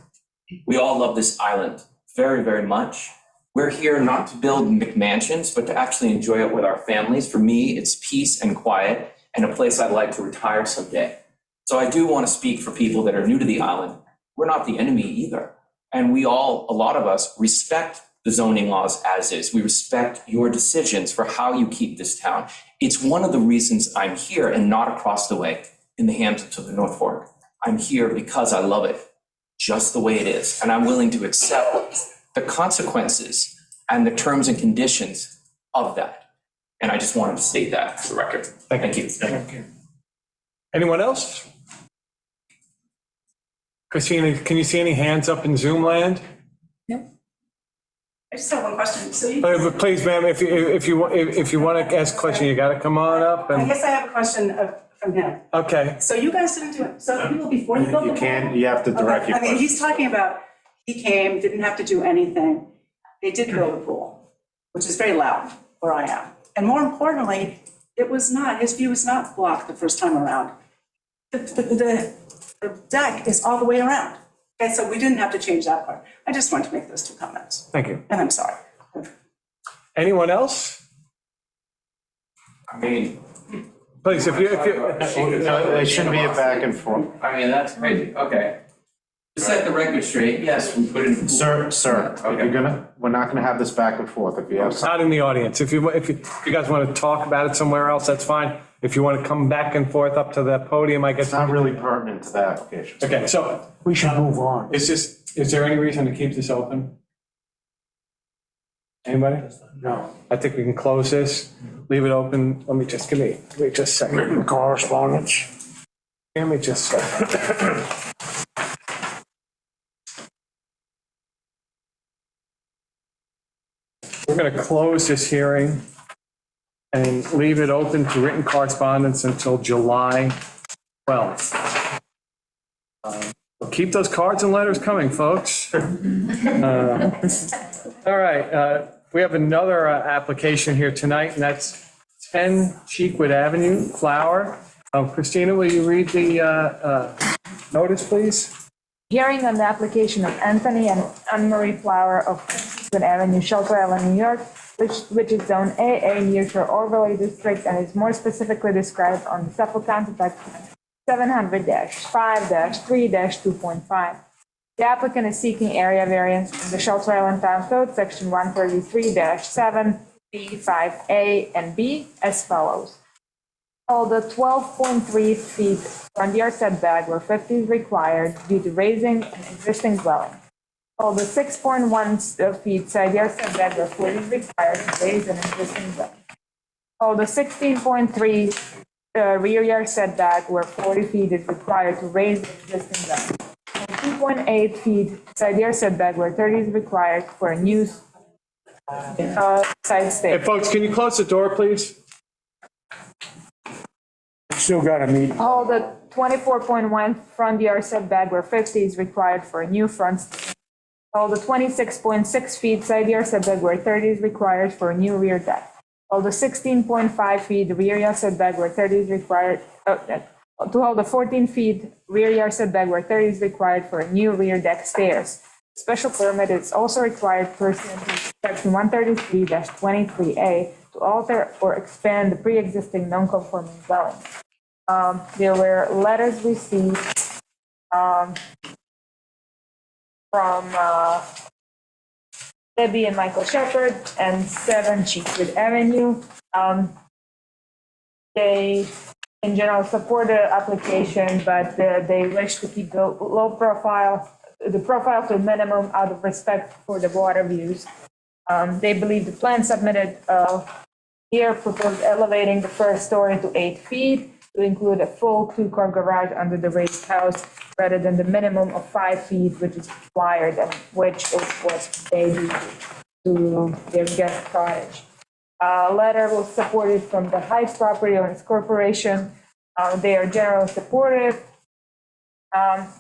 We all love this island very, very much. We're here not to build McMansions, but to actually enjoy it with our families. For me, it's peace and quiet and a place I'd like to retire someday. So I do want to speak for people that are new to the island. We're not the enemy either. And a lot of us respect the zoning laws as is. We respect your decisions for how you keep this town. It's one of the reasons I'm here and not across the way in the Hamptons of the North Fork. I'm here because I love it just the way it is. And I'm willing to accept the consequences and the terms and conditions of that. And I just wanted to state that for the record. Thank you. Thank you. Anyone else? Christina, can you see any hands up in Zoom land? I just have one question. So you, But please, ma'am, if you want to ask a question, you got to come on up I and, guess I have a question from him. okay. So you guys didn't do it, so the people before you built the pool? You have to direct Okay, your I mean, he's talking about, he came, didn't have to do anything. They did build a pool, which is very loud where I am. And more importantly, it was not, his view was not blocked the first time around. The deck is all the way around. Okay, so we didn't have to change that part. I just wanted to make those two comments, Thank you. and I'm sorry. Anyone else? I mean, Please, if you, It shouldn't be a back and forth. that's crazy, okay. To set the record straight, yes, we put in. Sir, if Okay. we're not gonna have this back and forth. If you have something. not in the audience. If you guys want to talk about it somewhere else, that's fine. If you want to come back and forth up to the podium, I It's guess. not really pertinent to the application. Okay, so We should move on. is there any reason to keep this open? Anybody? No. I think we can close this, leave it open. Give me just a second. Written correspondence. Give me just a second. We're going to close this hearing and leave it open to written correspondence until July 12th. So keep those cards and letters coming, folks. All right, we have another application here tonight, and that's 10 Cheekwood Avenue, Flower. Christina, will you read the notice, please? Hearing on the application of Anthony and Anne-Marie Flower of Cheekwood Avenue, Shelter Island, New York, which is Zone AA Nearshore Overlay District and is more specifically described on the Suffolk County document 700-5-3-2.5. The applicant is seeking area variance in the Shelter Island Town Code, Section 133-7, B5A and B as follows. All the 12.3 feet front yard setback where 50 is required due to raising an existing dwelling. All the 6.1 feet side yard setback where 40 is required to raise an existing dwelling. All the 16.3 rear yard setback where 40 feet is required to raise the existing dwelling. 2.8 feet side yard setback where 30 is required for a new side Hey, step. folks, can you close the door, please? Still got a meeting. All the 24.1 front yard setback where 50 is required for a new front step. All the 26.6 feet side yard setback where 30 is required for a new rear deck. All the 16.5 feet rear yard setback where 30 is required, to all the 14 feet rear yard setback where 30 is required for a new rear deck stairs. Special permit is also required pursuant to section 133-23A to alter or expand the pre-existing non-conforming dwelling. There were letters received from Debbie and Michael Shepherd and 7 Cheekwood Avenue. They, in general, support the application, but they wish to keep the profile to a minimum out of respect for the water views. They believe the plan submitted here proposed elevating the first story to 8 feet to include a full 2-car garage under the raised house rather than the minimum of 5 feet, which is required and which was paid to their guest cottage. A letter was supported from the Heights Property Owners Corporation. They are generally supportive.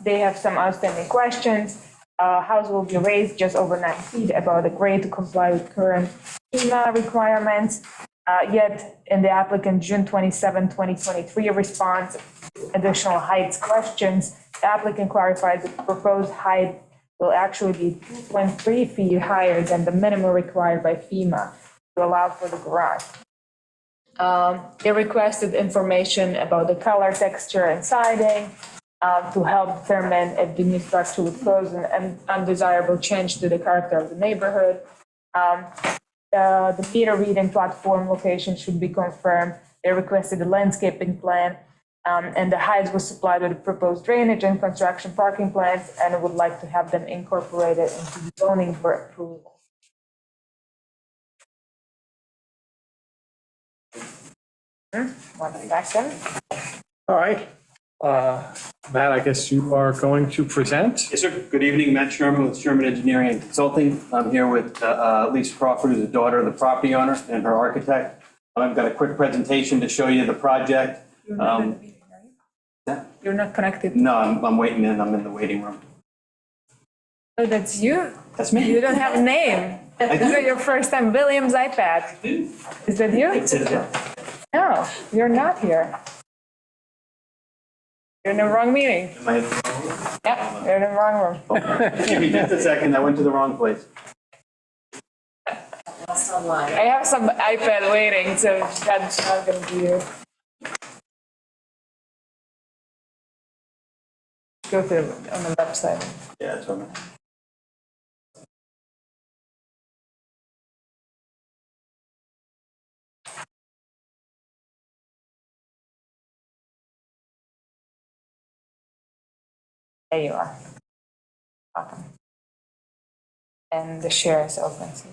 They have some outstanding questions. House will be raised just over 9 feet above the grade to comply with current FEMA requirements. Yet in the applicant June 27, 2023 response to additional heights questions, the applicant clarified the proposed height will actually be 2.3 feet higher than the minimum required by FEMA to allow for the garage. They requested information about the color, texture, and siding to help determine if the new structure would pose an undesirable change to the character of the neighborhood. The meter reading platform location should be confirmed. They requested a landscaping plan, and the heights was supplied with proposed drainage and construction parking plans, and would like to have them incorporated into the zoning for approval. One second. All right, Matt, I guess you are going to present? Yes, sir. Good evening, Matt Sherman with Sherman Engineering and Consulting. I'm here with Lisa Crawford, who's the daughter of the property owner and her architect. I've got a quick presentation to show you the project. You're not in the meeting, right? You're not connected. No, I'm waiting in, I'm in the waiting room. Oh, that's you? That's me. You don't have a name. Is it your first time? William's iPad. Is that you? No, you're not here. You're in the wrong meeting. Am I in the wrong room? Yeah, you're in the wrong room. Give me just a second, I went to the wrong place. That's online. I have some iPad waiting, so that's not gonna be here. Go to on the website. Yeah, that's what I'm. There you are. Awesome. And the share is open. So.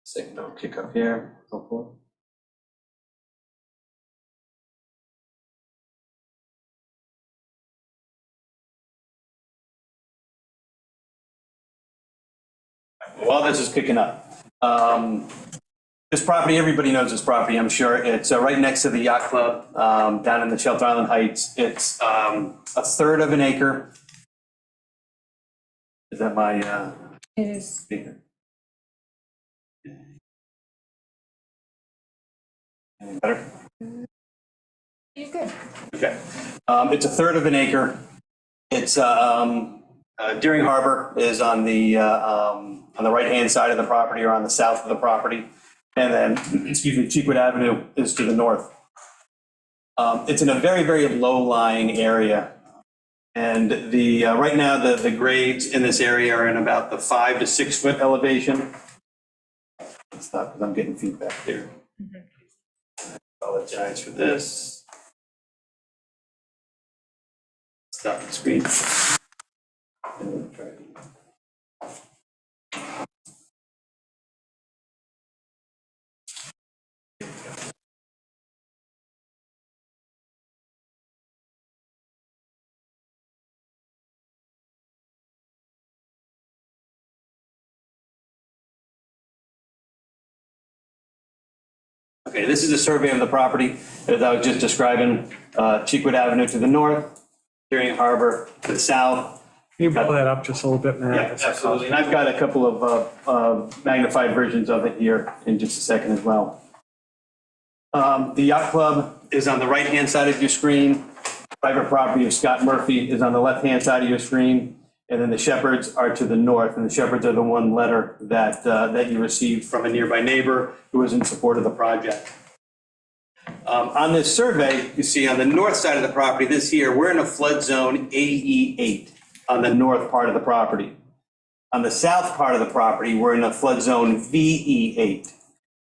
Signal kick up here, hopefully. While this is kicking up, this property, everybody knows this property, I'm sure. It's right next to the yacht club down in the Shelter Island Heights. It's a third of an acre. Is that my It is. speaker? Any better? You good? Okay. It's a third of an acre. It's Deering Harbor is on the right-hand side of the property or on the south of the property. And then, excuse me, Cheekwood Avenue is to the north. It's in a very, very low-lying area. And right now, the grades in this area are in about the 5 to 6 foot elevation. Let's stop because I'm getting feedback there. I apologize for this. Stop the screen. And we'll try it. Okay, this is a survey of the property as I was just describing. Cheekwood Avenue to the north, Deering Harbor to the south. Can you blow that up just a little bit, Matt? Yeah, absolutely. And I've got a couple of magnified versions of it here in just a second as well. The yacht club is on the right-hand side of your screen. Private property of Scott Murphy is on the left-hand side of your screen. And then the Shepherds are to the north, and the Shepherds are the one letter that you received from a nearby neighbor who was in support of the project. On this survey, you see on the north side of the property, this here, we're in a flood zone AE8 on the north part of the property. On the south part of the property, we're in a flood zone VE8.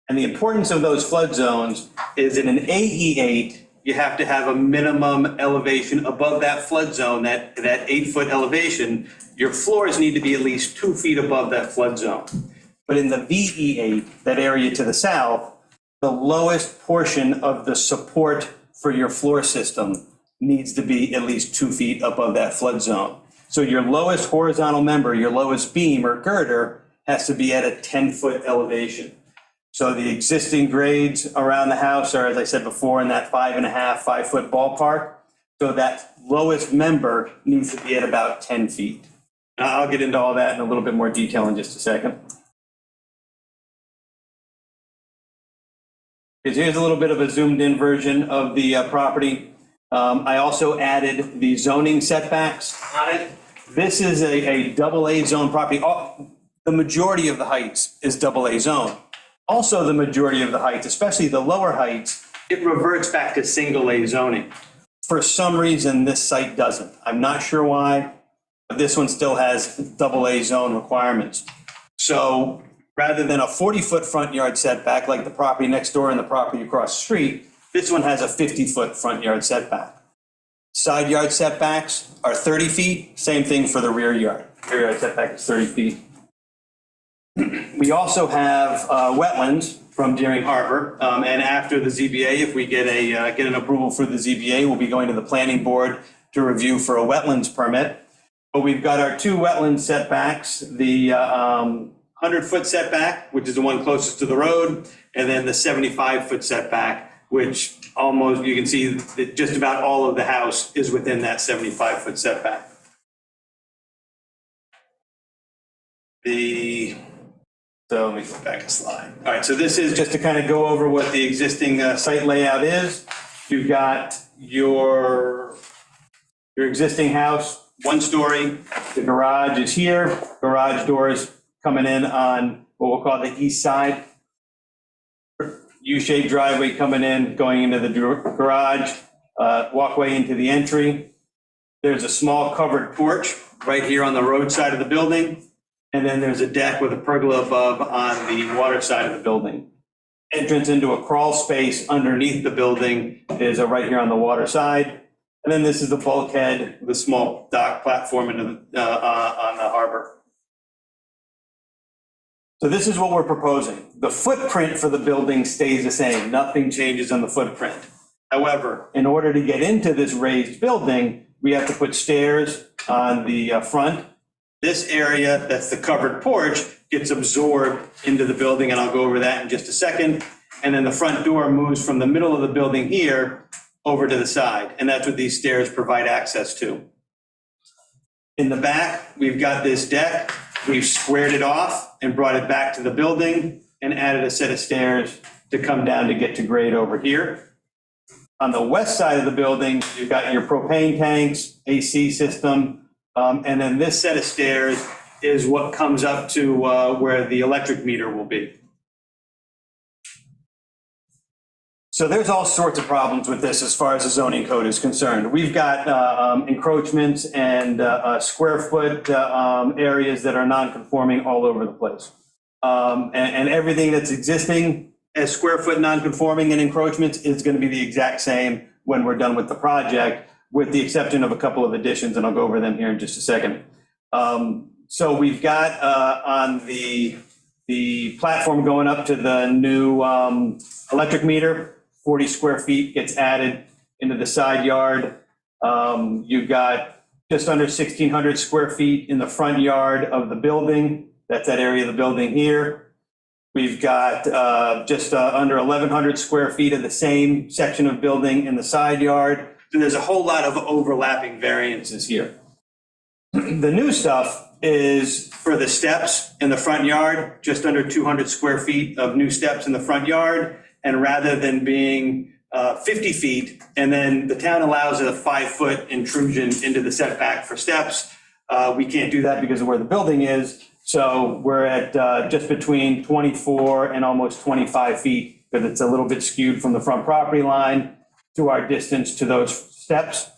And the importance of those flood zones is in an AE8, you have to have a minimum elevation above that flood zone, that 8-foot elevation. Your floors need to be at least 2 feet above that flood zone. But in the VE8, that area to the south, the lowest portion of the support for your floor system needs to be at least 2 feet above that flood zone. So your lowest horizontal member, your lowest beam or girder, has to be at a 10-foot elevation. So the existing grades around the house are, as I said before, in that 5.5-5 foot ballpark. So that lowest member needs to be at about 10 feet. I'll get into all that in a little bit more detail in just a second. Here's a little bit of a zoomed in version of the property. I also added the zoning setbacks on it. This is a AA zone property. The majority of the heights is AA zone. Also, the majority of the heights, especially the lower heights, it reverts back to single A zoning. For some reason, this site doesn't. I'm not sure why, but this one still has AA zone requirements. So rather than a 40-foot front yard setback like the property next door and the property across the street, this one has a 50-foot front yard setback. Side yard setbacks are 30 feet, same thing for the rear yard. Rear yard setback is 30 feet. We also have wetlands from Deering Harbor, and after the ZBA, if we get an approval for the ZBA, we'll be going to the planning board to review for a wetlands permit. But we've got our two wetland setbacks, the 100-foot setback, which is the one closest to the road, and then the 75-foot setback, which almost, you can see that just about all of the house is within that 75-foot setback. So let me go back a slide. All right, so this is just to kind of go over what the existing site layout is. You've got your existing house, one story. The garage is here. Garage doors coming in on what we'll call the east side. U-shaped driveway coming in, going into the garage, walkway into the entry. There's a small covered porch right here on the road side of the building. And then there's a deck with a pergola above on the water side of the building. Entrance into a crawl space underneath the building is right here on the water side. And then this is the bulkhead, the small dock platform into on the harbor. So this is what we're proposing. The footprint for the building stays the same. Nothing changes on the footprint. However, in order to get into this raised building, we have to put stairs on the front. This area, that's the covered porch, gets absorbed into the building, and I'll go over that in just a second. And then the front door moves from the middle of the building here over to the side, and that's what these stairs provide access to. In the back, we've got this deck. We've squared it off and brought it back to the building and added a set of stairs to come down to get to grade over here. On the west side of the building, you've got your propane tanks, AC system, and then this set of stairs is what comes up to where the electric meter will be. So there's all sorts of problems with this as far as the zoning code is concerned. We've got encroachments and square foot areas that are non-conforming all over the place. And everything that's existing as square foot non-conforming and encroachments is going to be the exact same when we're done with the project, with the exception of a couple of additions, and I'll go over them here in just a second. So we've got on the platform going up to the new electric meter, 40 square feet gets added into the side yard. You've got just under 1,600 square feet in the front yard of the building. That's that area of the building here. We've got just under 1,100 square feet of the same section of building in the side yard. So there's a whole lot of overlapping variances here. The new stuff is for the steps in the front yard, just under 200 square feet of new steps in the front yard. And rather than being 50 feet, and then the town allows a 5-foot intrusion into the setback for steps, we can't do that because of where the building is. So we're at just between 24 and almost 25 feet, because it's a little bit skewed from the front property line to our distance to those steps.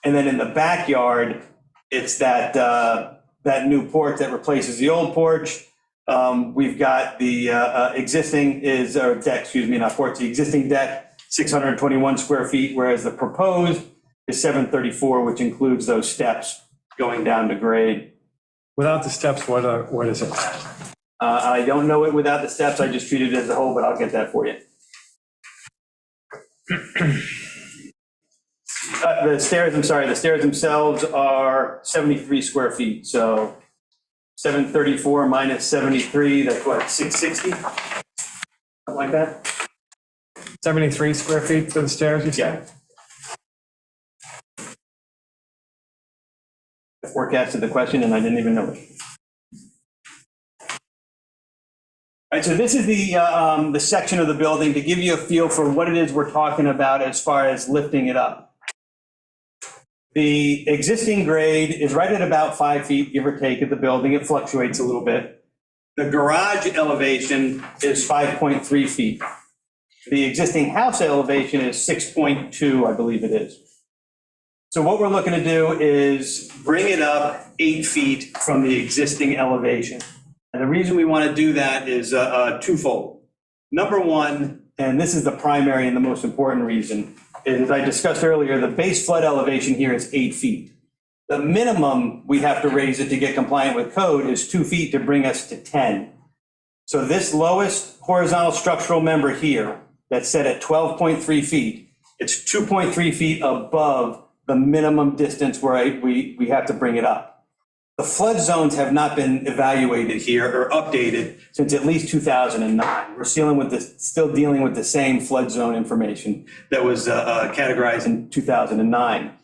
And then in the backyard, it's that new porch that replaces the old porch. We've got the existing the existing deck, 621 square feet, whereas the proposed is 734, which includes those steps going down to grade. Without the steps, what is it? I don't know it without the steps. I just treat it as a whole, but I'll get that for you. The stairs themselves are 73 square feet. So 734 minus 73, that's what, 660? Something like that? 73 square feet for the stairs, you said? Yeah. I forecasted the question and I didn't even know it. All right, so this is the section of the building to give you a feel for what it is we're talking about as far as lifting it up. The existing grade is right at about 5 feet, give or take, at the building. It fluctuates a little bit. The garage elevation is 5.3 feet. The existing house elevation is 6.2, I believe it is. So what we're looking to do is bring it up 8 feet from the existing elevation. And the reason we want to do that is twofold. Number one, and this is the primary and the most important reason, is, as I discussed earlier, the base flood elevation here is 8 feet. The minimum we have to raise it to get compliant with code is 2 feet to bring us to 10. So this lowest horizontal structural member here, that's set at 12.3 feet, it's 2.3 feet above the minimum distance where we have to bring it up. The flood zones have not been evaluated here or updated since at least 2009. We're still dealing with the same flood zone information that was categorized in 2009.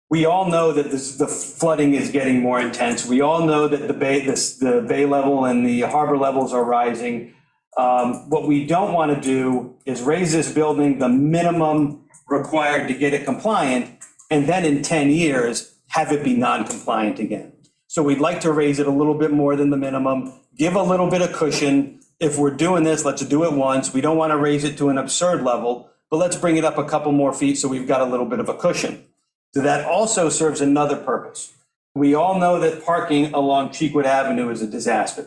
We all know that the flooding is getting more intense. We all know that the bay level and the harbor levels are rising. What we don't want to do is raise this building the minimum required to get it compliant, and then in 10 years, have it be non-compliant again. So we'd like to raise it a little bit more than the minimum, give a little bit of cushion. If we're doing this, let's do it once. We don't want to raise it to an absurd level, but let's bring it up a couple more feet so we've got a little bit of a cushion. So that also serves another purpose. We all know that parking along Cheekwood Avenue is a disaster.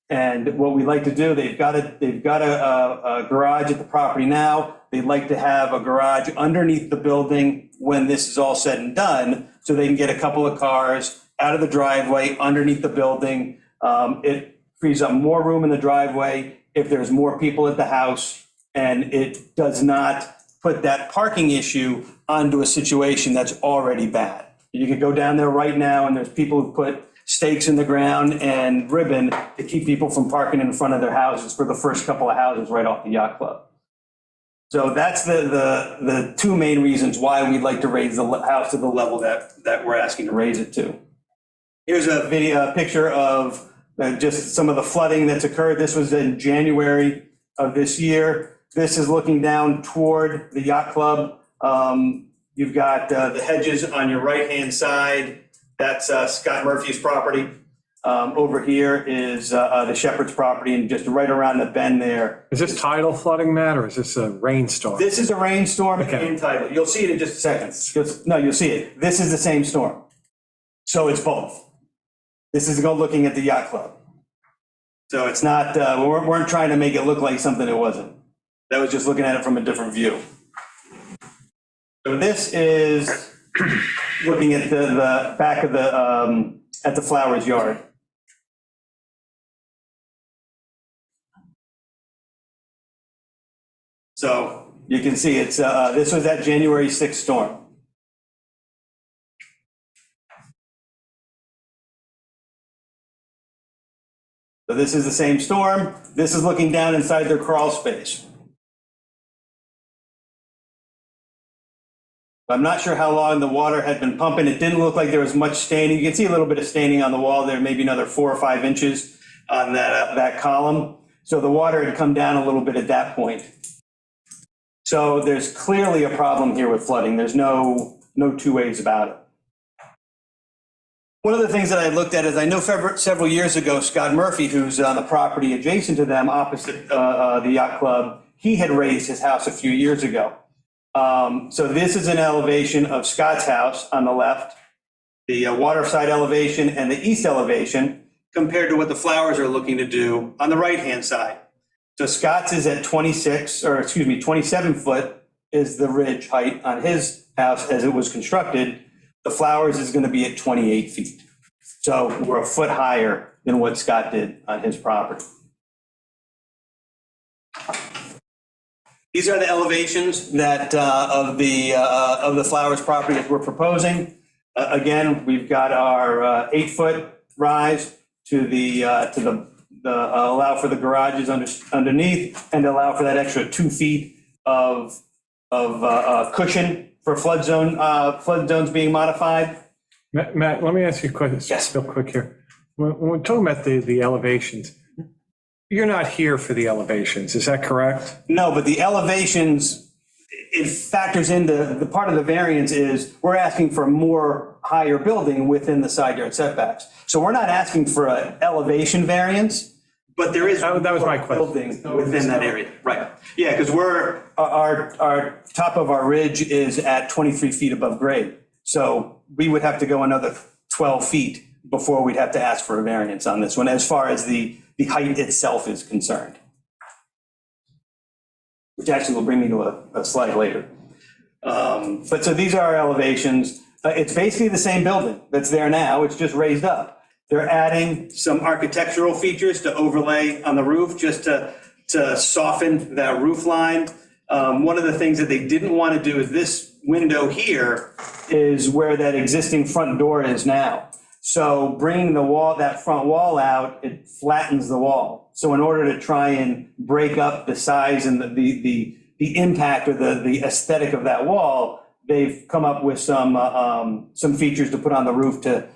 And what we like to do, they've got a garage at the property now. They'd like to have a garage underneath the building when this is all said and done, so they can get a couple of cars out of the driveway underneath the building. It frees up more room in the driveway if there's more people at the house, and it does not put that parking issue onto a situation that's already bad. You could go down there right now and there's people who put stakes in the ground and ribbon to keep people from parking in front of their houses for the first couple of houses right off the yacht club. So that's the two main reasons why we'd like to raise the house to the level that we're asking to raise it to. Here's a picture of just some of the flooding that's occurred. This was in January of this year. This is looking down toward the yacht club. You've got the hedges on your right-hand side. That's Scott Murphy's property. Over here is the Shepherd's property, and just right around the bend there. Is this tidal flooding, Matt, or is this a rainstorm? This is a rainstorm Okay. and tidal. You'll see it in just a second. You'll see it. This is the same storm. So it's both. This is looking at the yacht club. So it's not, we weren't trying to make it look like something it wasn't. That was just looking at it from a different view. So this is looking at the back of at the Flowers yard. So you can see it's, this was that January 6th storm. So this is the same storm. This is looking down inside their crawl space. I'm not sure how long the water had been pumping. It didn't look like there was much staining. You can see a little bit of staining on the wall there, maybe another 4 or 5 inches on that column. So the water had come down a little bit at that point. So there's clearly a problem here with flooding. There's no two ways about it. One of the things that I looked at is I know several years ago, Scott Murphy, who's on the property adjacent to them opposite the yacht club, he had raised his house a few years ago. So this is an elevation of Scott's house on the left, the waterside elevation and the east elevation compared to what the Flowers are looking to do on the right-hand side. So Scott's is at 27 foot is the ridge height on his house as it was constructed. The Flowers is going to be at 28 feet. So we're a foot higher than what Scott did on his property. These are the elevations that of the Flowers property that we're proposing. Again, we've got our 8-foot rise to the allow for the garages underneath and allow for that extra 2 feet of cushion for flood zones being modified. Matt, let me ask you a question, Yes. real quick here. When we're talking about the elevations, you're not here for the elevations, is that correct? No, but the elevations, it factors into the part of the variance is we're asking for a more higher building within the side yard setbacks. So we're not asking for an elevation variance, But there is. That was my question. Building within that area, right. Yeah, because our top of our ridge is at 23 feet above grade. So we would have to go another 12 feet before we'd have to ask for a variance on this one, as far as the height itself is concerned. Which actually will bring me to a slide later. But so these are our elevations. It's basically the same building that's there now, it's just raised up. They're adding some architectural features to overlay on the roof, just to soften that roof line. One of the things that they didn't want to do is this window here is where that existing front door is now. So bringing that front wall out, it flattens the wall. So in order to try and break up the size and the impact or the aesthetic of that wall, they've come up with some features to put on the roof to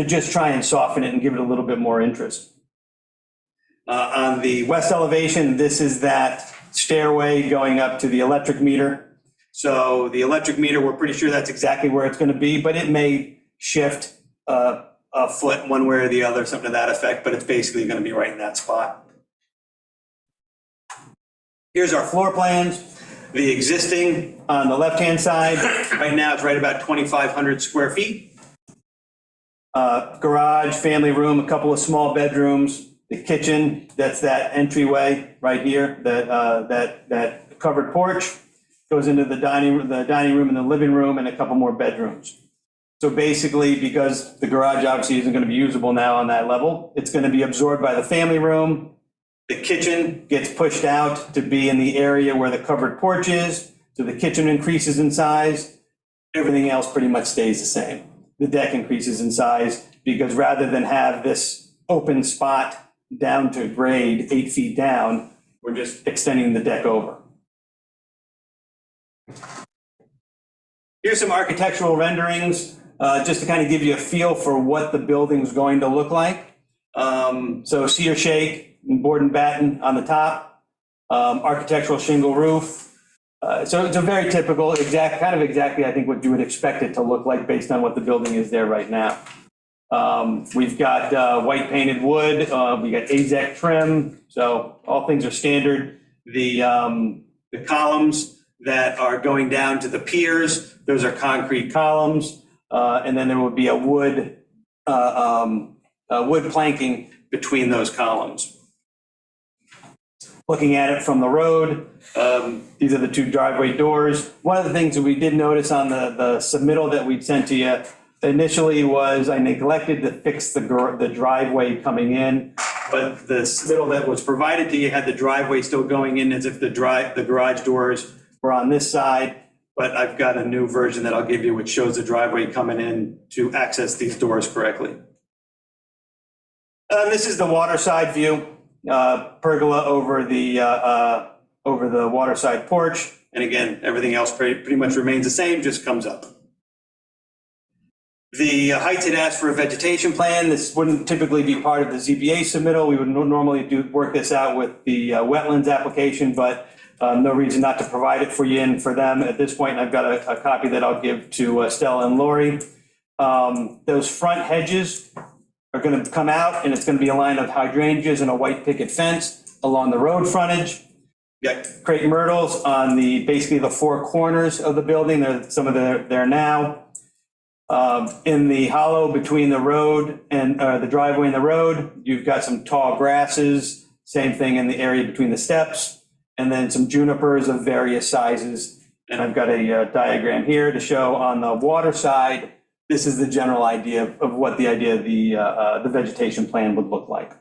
just try and soften it and give it a little bit more interest. On the west elevation, this is that stairway going up to the electric meter. So the electric meter, we're pretty sure that's exactly where it's going to be, but it may shift a foot one way or the other, something to that effect, but it's basically going to be right in that spot. Here's our floor plans. The existing on the left-hand side, right now it's right about 2,500 square feet. Garage, family room, a couple of small bedrooms, the kitchen, that's that entryway right here, that covered porch goes into the dining room and the living room and a couple more bedrooms. So basically, because the garage obviously isn't going to be usable now on that level, it's going to be absorbed by the family room. The kitchen gets pushed out to be in the area where the covered porch is, so the kitchen increases in size. Everything else pretty much stays the same. The deck increases in size because rather than have this open spot down to grade 8 feet down, we're just extending the deck over. Here's some architectural renderings, just to kind of give you a feel for what the building's going to look like. So cedar shake, board and batten on the top, architectural shingle roof. So it's a very typical, exactly, I think, what you would expect it to look like based on what the building is there right now. We've got white painted wood, we got AZEK trim, so all things are standard. The columns that are going down to the piers, those are concrete columns, and then there will be a wood planking between those columns. Looking at it from the road, these are the two driveway doors. One of the things that we did notice on the submittal that we'd sent to you initially was I neglected to fix the driveway coming in, but the submittal that was provided to you had the driveway still going in as if the garage doors were on this side, but I've got a new version that I'll give you which shows the driveway coming in to access these doors correctly. This is the waterside view. Pergola over the waterside porch. And again, everything else pretty much remains the same, just comes up. The heights had asked for a vegetation plan. This wouldn't typically be part of the ZBA submittal. We would normally work this out with the wetlands application, but no reason not to provide it for you and for them at this point. And I've got a copy that I'll give to Stella and Lori. Those front hedges are going to come out, and it's going to be a line of hydrangeas and a white picket fence along the road frontage. You got crepe myrtles on basically the four corners of the building. There's some of them there now. In the hollow between the road and the driveway and the road, you've got some tall grasses. Same thing in the area between the steps, and then some junipers of various sizes. And I've got a diagram here to show on the water side. This is the general idea of what the vegetation plan would look like.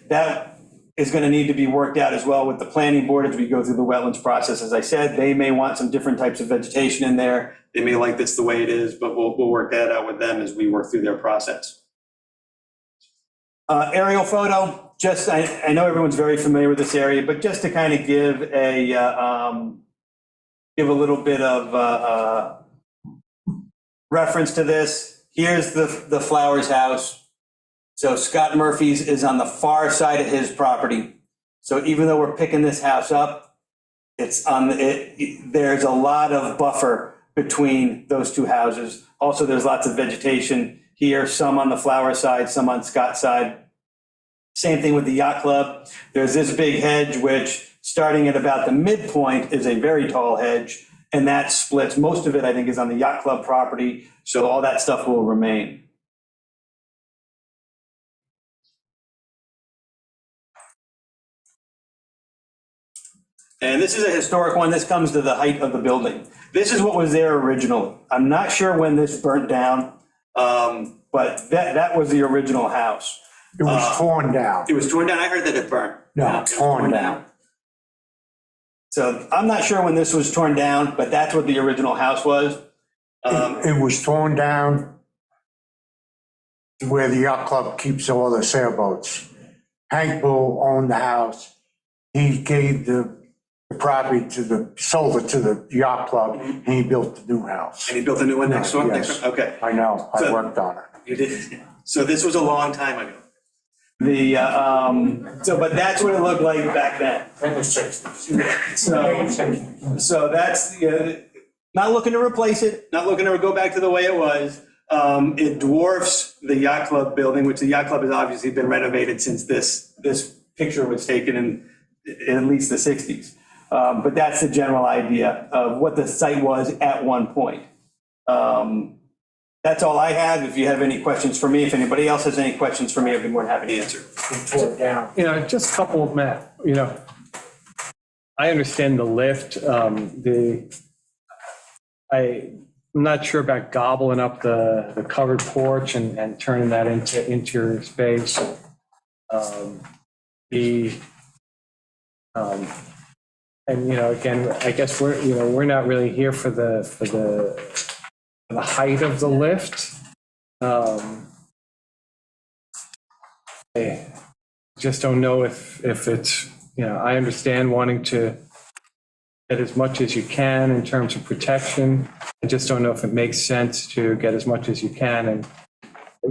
That is going to need to be worked out as well with the planning board as we go through the wetlands process. As I said, they may want some different types of vegetation in there. They may like this the way it is, but we'll work that out with them as we work through their process. Aerial photo, just, I know everyone's very familiar with this area, but just to kind of give a little bit of reference to this. Here's the Flowers house. So Scott Murphy's is on the far side of his property. So even though we're picking this house up, it's there's a lot of buffer between those two houses. Also, there's lots of vegetation here, some on the Flower side, some on Scott's side. Same thing with the yacht club. There's this big hedge, which starting at about the midpoint is a very tall hedge. And that splits, most of it, I think, is on the yacht club property. So all that stuff will remain. And this is a historic one. This comes to the height of the building. This is what was there originally. I'm not sure when this burnt down, but that was the original house. It was torn down. It was torn down. I heard that it burnt. No, torn down. So I'm not sure when this was torn down, but that's what the original house was. It was torn down where the yacht club keeps all the sailboats. Hank Bull owned the house. He gave the property sold it to the yacht club, and he built the new house. And he built a new one next door? Yes. Okay. I know, I So- worked on it. You did. So this was a long time ago. But that's what it looked like back then. So that's, not looking to replace it, not looking to go back to the way it was. It dwarfs the yacht club building, which the yacht club has obviously been renovated since this picture was taken in at least the 60s. But that's the general idea of what the site was at one point. That's all I have. If you have any questions for me, if anybody else has any questions for me, I'd be more than happy to answer. Tore it down. Just a couple of, Matt, I understand the lift, I'm not sure about gobbling up the covered porch and turning that into interior space. And, again, I guess we're not really here for the height of the lift. I just don't know if it's, I understand wanting to get as much as you can in terms of protection. I just don't know if it makes sense to get as much as you can and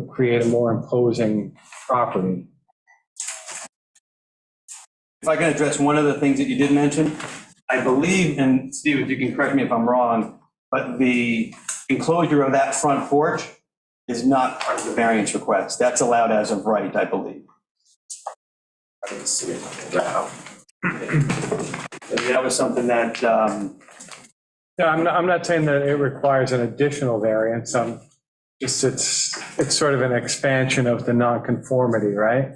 create a more imposing property. If I can address one of the things that you did mention, I believe, and Steve, if you can correct me if I'm wrong, but the enclosure of that front porch is not part of the variance request. That's allowed as of right, I believe. I didn't see it now. That was something that, No, I'm not saying that it requires an additional variance. It's sort of an expansion of the nonconformity, right?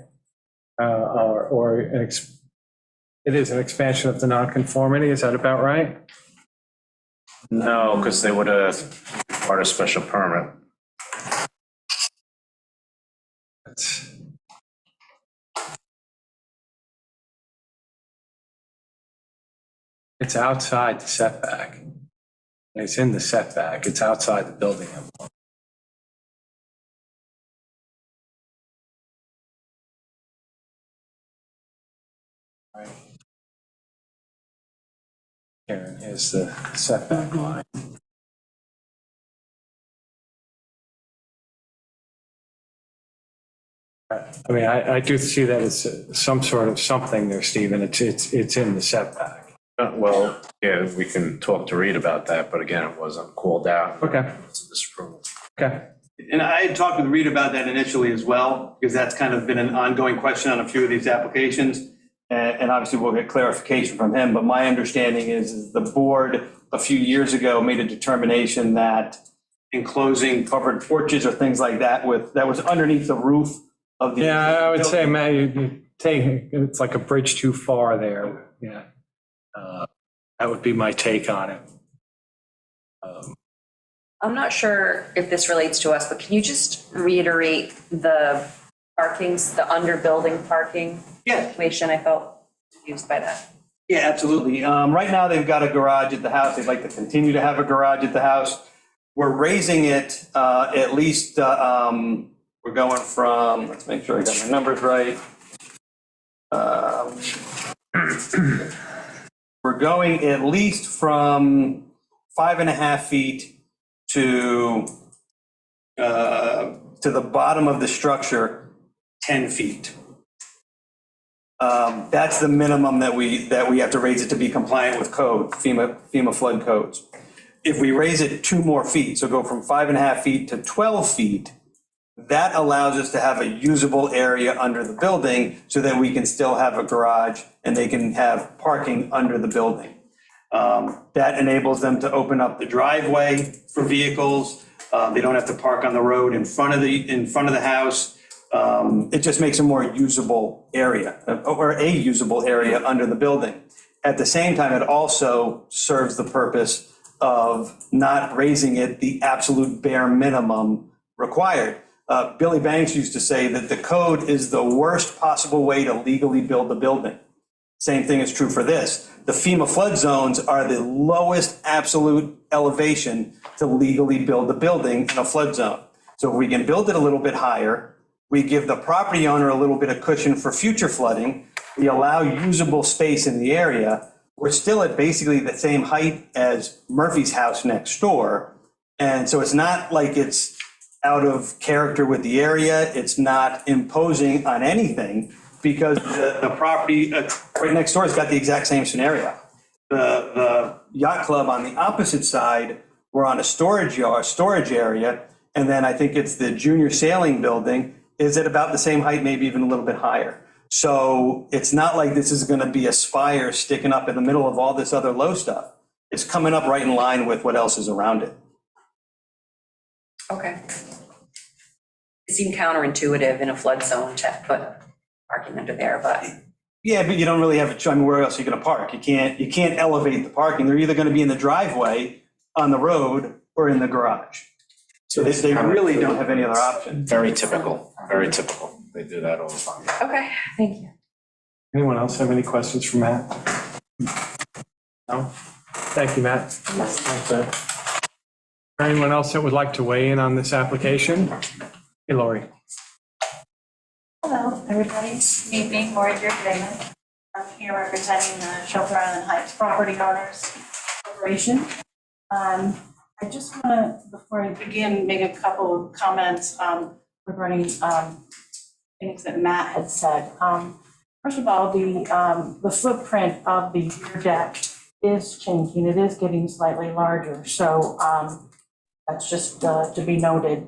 It is an expansion of the nonconformity. Is that about right? No, because they would have part of special permit. It's outside the setback. It's in the setback. It's outside the building envelope. Right. Here is the setback line. I mean, I do see that as some sort of something there, Stephen. It's in the setback. Well, yeah, we can talk to Reed about that, but again, it wasn't called out. Okay. It's a disapproval. Okay. and I had talked with Reed about that initially as well, because that's kind of been an ongoing question on a few of these applications. And obviously we'll get clarification from him, but my understanding is the board a few years ago made a determination that enclosing covered porches or things like that that was underneath the roof of the. Yeah, I would say, Matt, you take, it's like a bridge too far there. Yeah. That would be my take on it. I'm not sure if this relates to us, but can you just reiterate the parkings, the under-building parking? Yeah. Situation? I felt confused by that. Yeah, absolutely. Right now, they've got a garage at the house. They'd like to continue to have a garage at the house. We're raising it at least, we're going from, let's make sure I got my numbers right. We're going at least from 5.5 feet to the bottom of the structure, 10 feet. That's the minimum that we have to raise it to be compliant with code, FEMA flood codes. If we raise it 2 more feet, so go from 5.5 feet to 12 feet, That allows us to have a usable area under the building so that we can still have a garage and they can have parking under the building. That enables them to open up the driveway for vehicles. They don't have to park on the road in front of the house. It just makes a more usable area, or a usable area under the building. At the same time, it also serves the purpose of not raising it the absolute bare minimum required. Billy Banks used to say that the code is the worst possible way to legally build a building. Same thing is true for this. The FEMA flood zones are the lowest absolute elevation to legally build a building in a flood zone. So if we can build it a little bit higher, we give the property owner a little bit of cushion for future flooding, we allow usable space in the area, we're still at basically the same height as Murphy's house next door. And so it's not like it's out of character with the area, it's not imposing on anything, because the property right next door has got the exact same scenario. The yacht club on the opposite side, we're on a storage area, and then I think it's the junior sailing building is at about the same height, maybe even a little bit higher. So it's not like this is gonna be a spire sticking up in the middle of all this other low stuff. It's coming up right in line with what else is around it. Okay. It seemed counterintuitive in a flood zone to put parking under there, but. Yeah, but you don't really have a choice. I mean, where else are you gonna park? You can't elevate the parking. They're either gonna be in the driveway, on the road, or in the garage. So they really don't have any other option. Very typical, very typical. They do that all the time. Okay, thank you. Anyone else have any questions for Matt? No? Thank you, Matt. Thanks, Ed. Anyone else that would like to weigh in on this application? Hey, Lori. Hello, everybody. Good evening, Lori Damon. I'm here representing the Shelter Island Heights Property Owners Corporation. I just want to, before I begin, make a couple of comments regarding things that Matt had said. First of all, the footprint of the rear deck is changing. It is getting slightly larger, so that's just to be noted.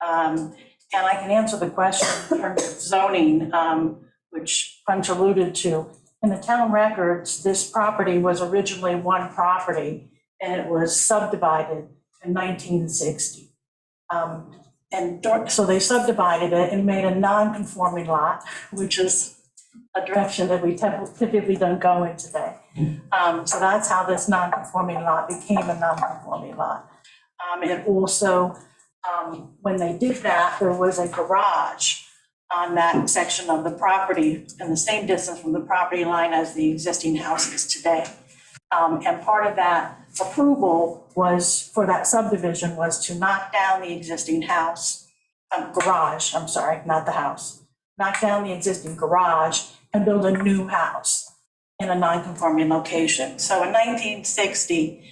And I can answer the question in terms of zoning, which Punch alluded to. In the town records, this property was originally one property, and it was subdivided in 1960. So they subdivided it and made a non-conforming lot, which is a direction that we typically don't go in today. So that's how this non-conforming lot became a non-conforming lot. It also, when they did that, there was a garage on that section of the property in the same distance from the property line as the existing house is today. And part of that approval was, for that subdivision, was to knock down the existing house, garage, I'm sorry, not the house. Knock down the existing garage and build a new house in a non-conforming location. So in 1960,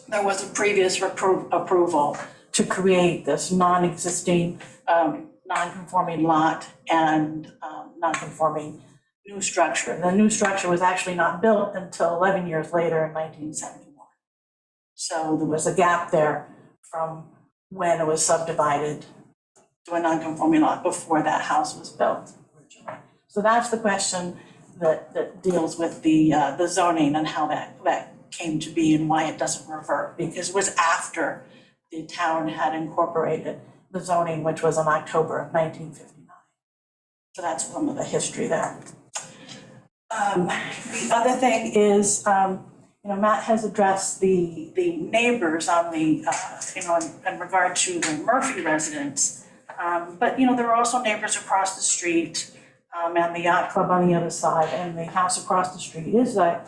there was a previous approval to create this non-existing, non-conforming lot and non-conforming new structure. The new structure was actually not built until 11 years later in 1971. So there was a gap there from when it was subdivided to a non-conforming lot before that house was built originally. So that's the question that deals with the zoning and how that came to be and why it doesn't revert, because it was after the town had incorporated the zoning, which was in October of 1959. So that's some of the history there. The other thing is, Matt has addressed the neighbors on the, in regard to the Murphy residents. But, there are also neighbors across the street, and the yacht club on the other side, and the house across the street is the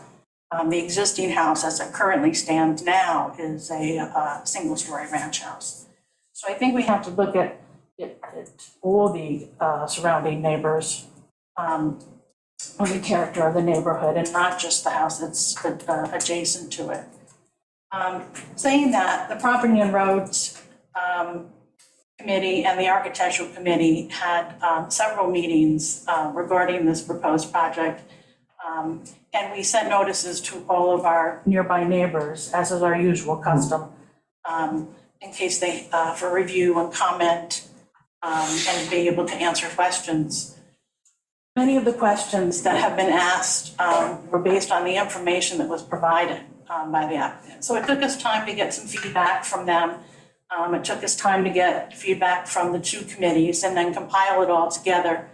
existing house as it currently stands now is a single-story ranch house. So I think we have to look at all the surrounding neighbors, on the character of the neighborhood and not just the house that's adjacent to it. Saying that, the Property and Roads Committee and the Architectural Committee had several meetings regarding this proposed project. And we sent notices to all of our nearby neighbors, as is our usual custom. in case they, for review and comment, and be able to answer questions. Many of the questions that have been asked were based on the information that was provided by the applicant. So it took us time to get some feedback from them. It took us time to get feedback from the two committees and then compile it all together,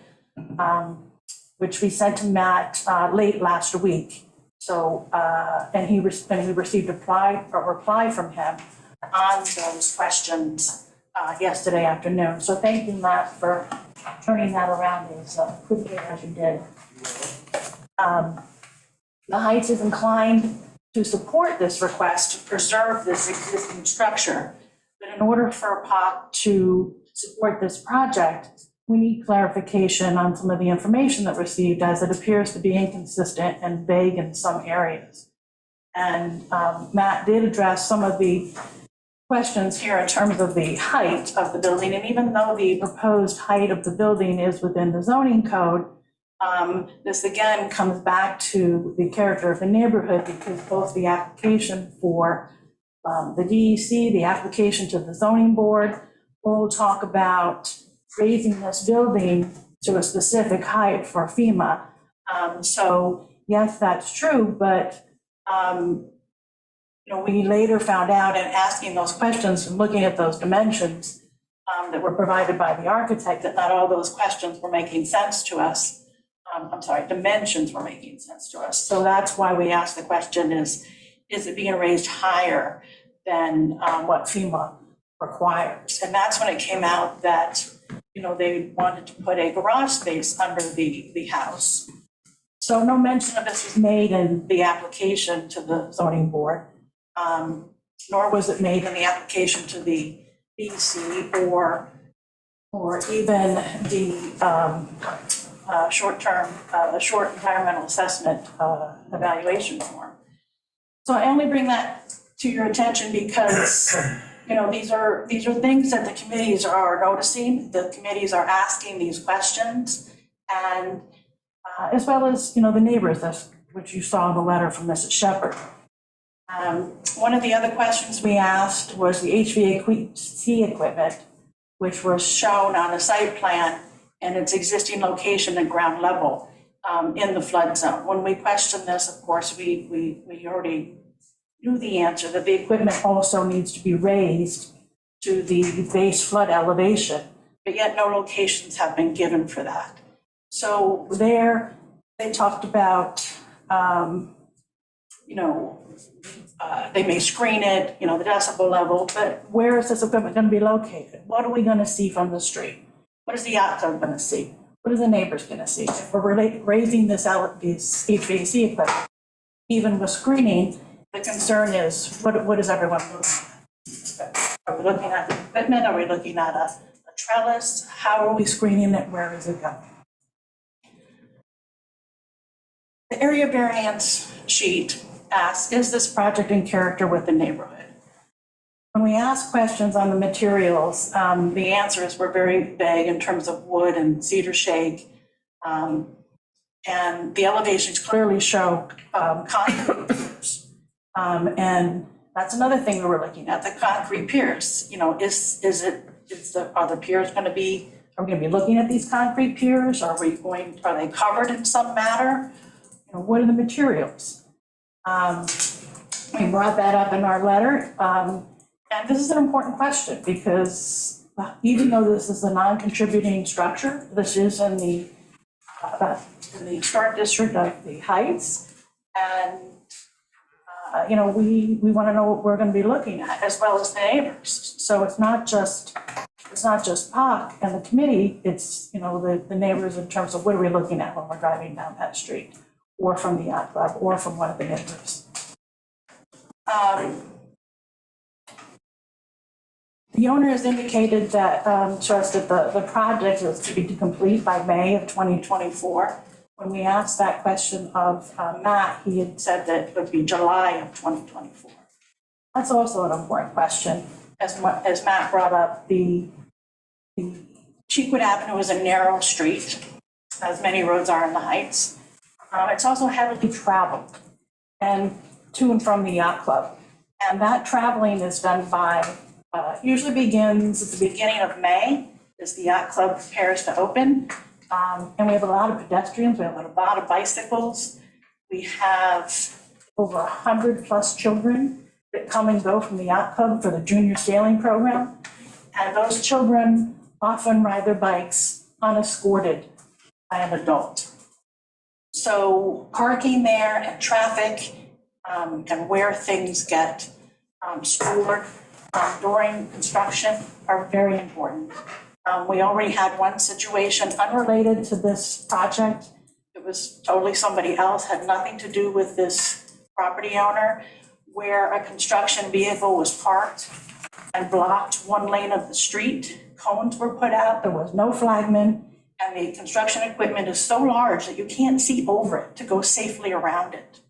which we sent to Matt late last week. So, and we received a reply from him on those questions yesterday afternoon. So thank you, Matt, for turning that around as quickly as you did. The Heights is inclined to support this request to preserve this existing structure. But in order for POC to support this project, we need clarification on some of the information that received, as it appears to be inconsistent and vague in some areas. And Matt did address some of the questions here in terms of the height of the building. And even though the proposed height of the building is within the zoning code, this again comes back to the character of the neighborhood, because both the application for the DEC, the application to the zoning board, will talk about raising this building to a specific height for FEMA. So yes, that's true, but we later found out, in asking those questions and looking at those dimensions that were provided by the architect, that not all those questions were making sense to us. Dimensions were making sense to us. So that's why we asked the question, is it being raised higher than what FEMA requires? And that's when it came out that, they wanted to put a garage space under the house. So no mention of this was made in the application to the zoning board, nor was it made in the application to the DEC or even the short environmental assessment evaluation form. So I only bring that to your attention because these are things that the committees are noticing. The committees are asking these questions, and as well as the neighbors, which you saw in the letter from Mrs. Shepherd. One of the other questions we asked was the HVAC equipment, which was shown on a site plan and its existing location at ground level in the flood zone. When we questioned this, of course, we already knew the answer, that the equipment also needs to be raised to the base flood elevation, but yet no locations have been given for that. So there, they talked about, they may screen it, the decibel level, but where is this equipment going to be located? What are we going to see from the street? What is the yacht club going to see? What are the neighbors going to see? If we're raising this HVAC equipment, even with screening, the concern is, what is everyone looking at? Are we looking at the equipment? Are we looking at a trellis? How are we screening it? Where is it going? The area variance sheet asks, is this project in character with the neighborhood? When we ask questions on the materials, the answers were very vague in terms of wood and cedar shake. And the elevations clearly show concrete piers. And that's another thing we were looking at, the concrete piers. Are the piers are we going to be looking at these concrete piers? Are they covered in some manner? What are the materials? We brought that up in our letter. And this is an important question because even though this is a non-contributing structure, this is in the historic district of the Heights. And, we want to know what we're going to be looking at, as well as the neighbors. So it's not just POC and the committee, it's, the neighbors in terms of what are we looking at when we're driving down that street, or from the yacht club, or from one of the neighbors. The owner has indicated that, to us that the project is to be complete by May of 2024. When we asked that question of Matt, he had said that it would be July of 2024. That's also an important question. As Matt brought up, the Cheekwood Avenue is a narrow street, as many roads are in the Heights. It's also heavily traveled and to and from the yacht club. And that traveling is done by usually begins at the beginning of May, as the yacht club prepares to open. And we have a lot of pedestrians, we have a lot of bicycles. We have over 100+ children that come and go from the yacht club for the junior sailing program. And those children often ride their bikes unescorted by an adult. So parking there and traffic and where things get stored during construction are very important. We already had one situation unrelated to this project. It was totally somebody else, had nothing to do with this property owner, where a construction vehicle was parked and blocked one lane of the street. Cones were put out, there was no flagman, and the construction equipment is so large that you can't see over it to go safely around it.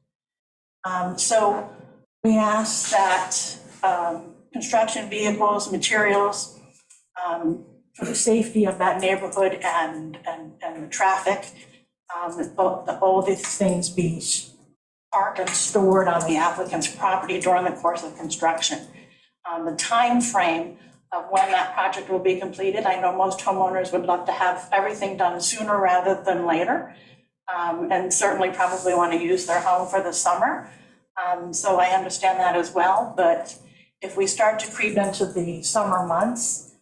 So we ask that construction vehicles, materials, for the safety of that neighborhood and the traffic, all these things be parked and stored on the applicant's property during the course of construction. The time frame of when that project will be completed, I know most homeowners would love to have everything done sooner rather than later, and certainly probably want to use their home for the summer. So I understand that as well, but if we start to creep into the summer months,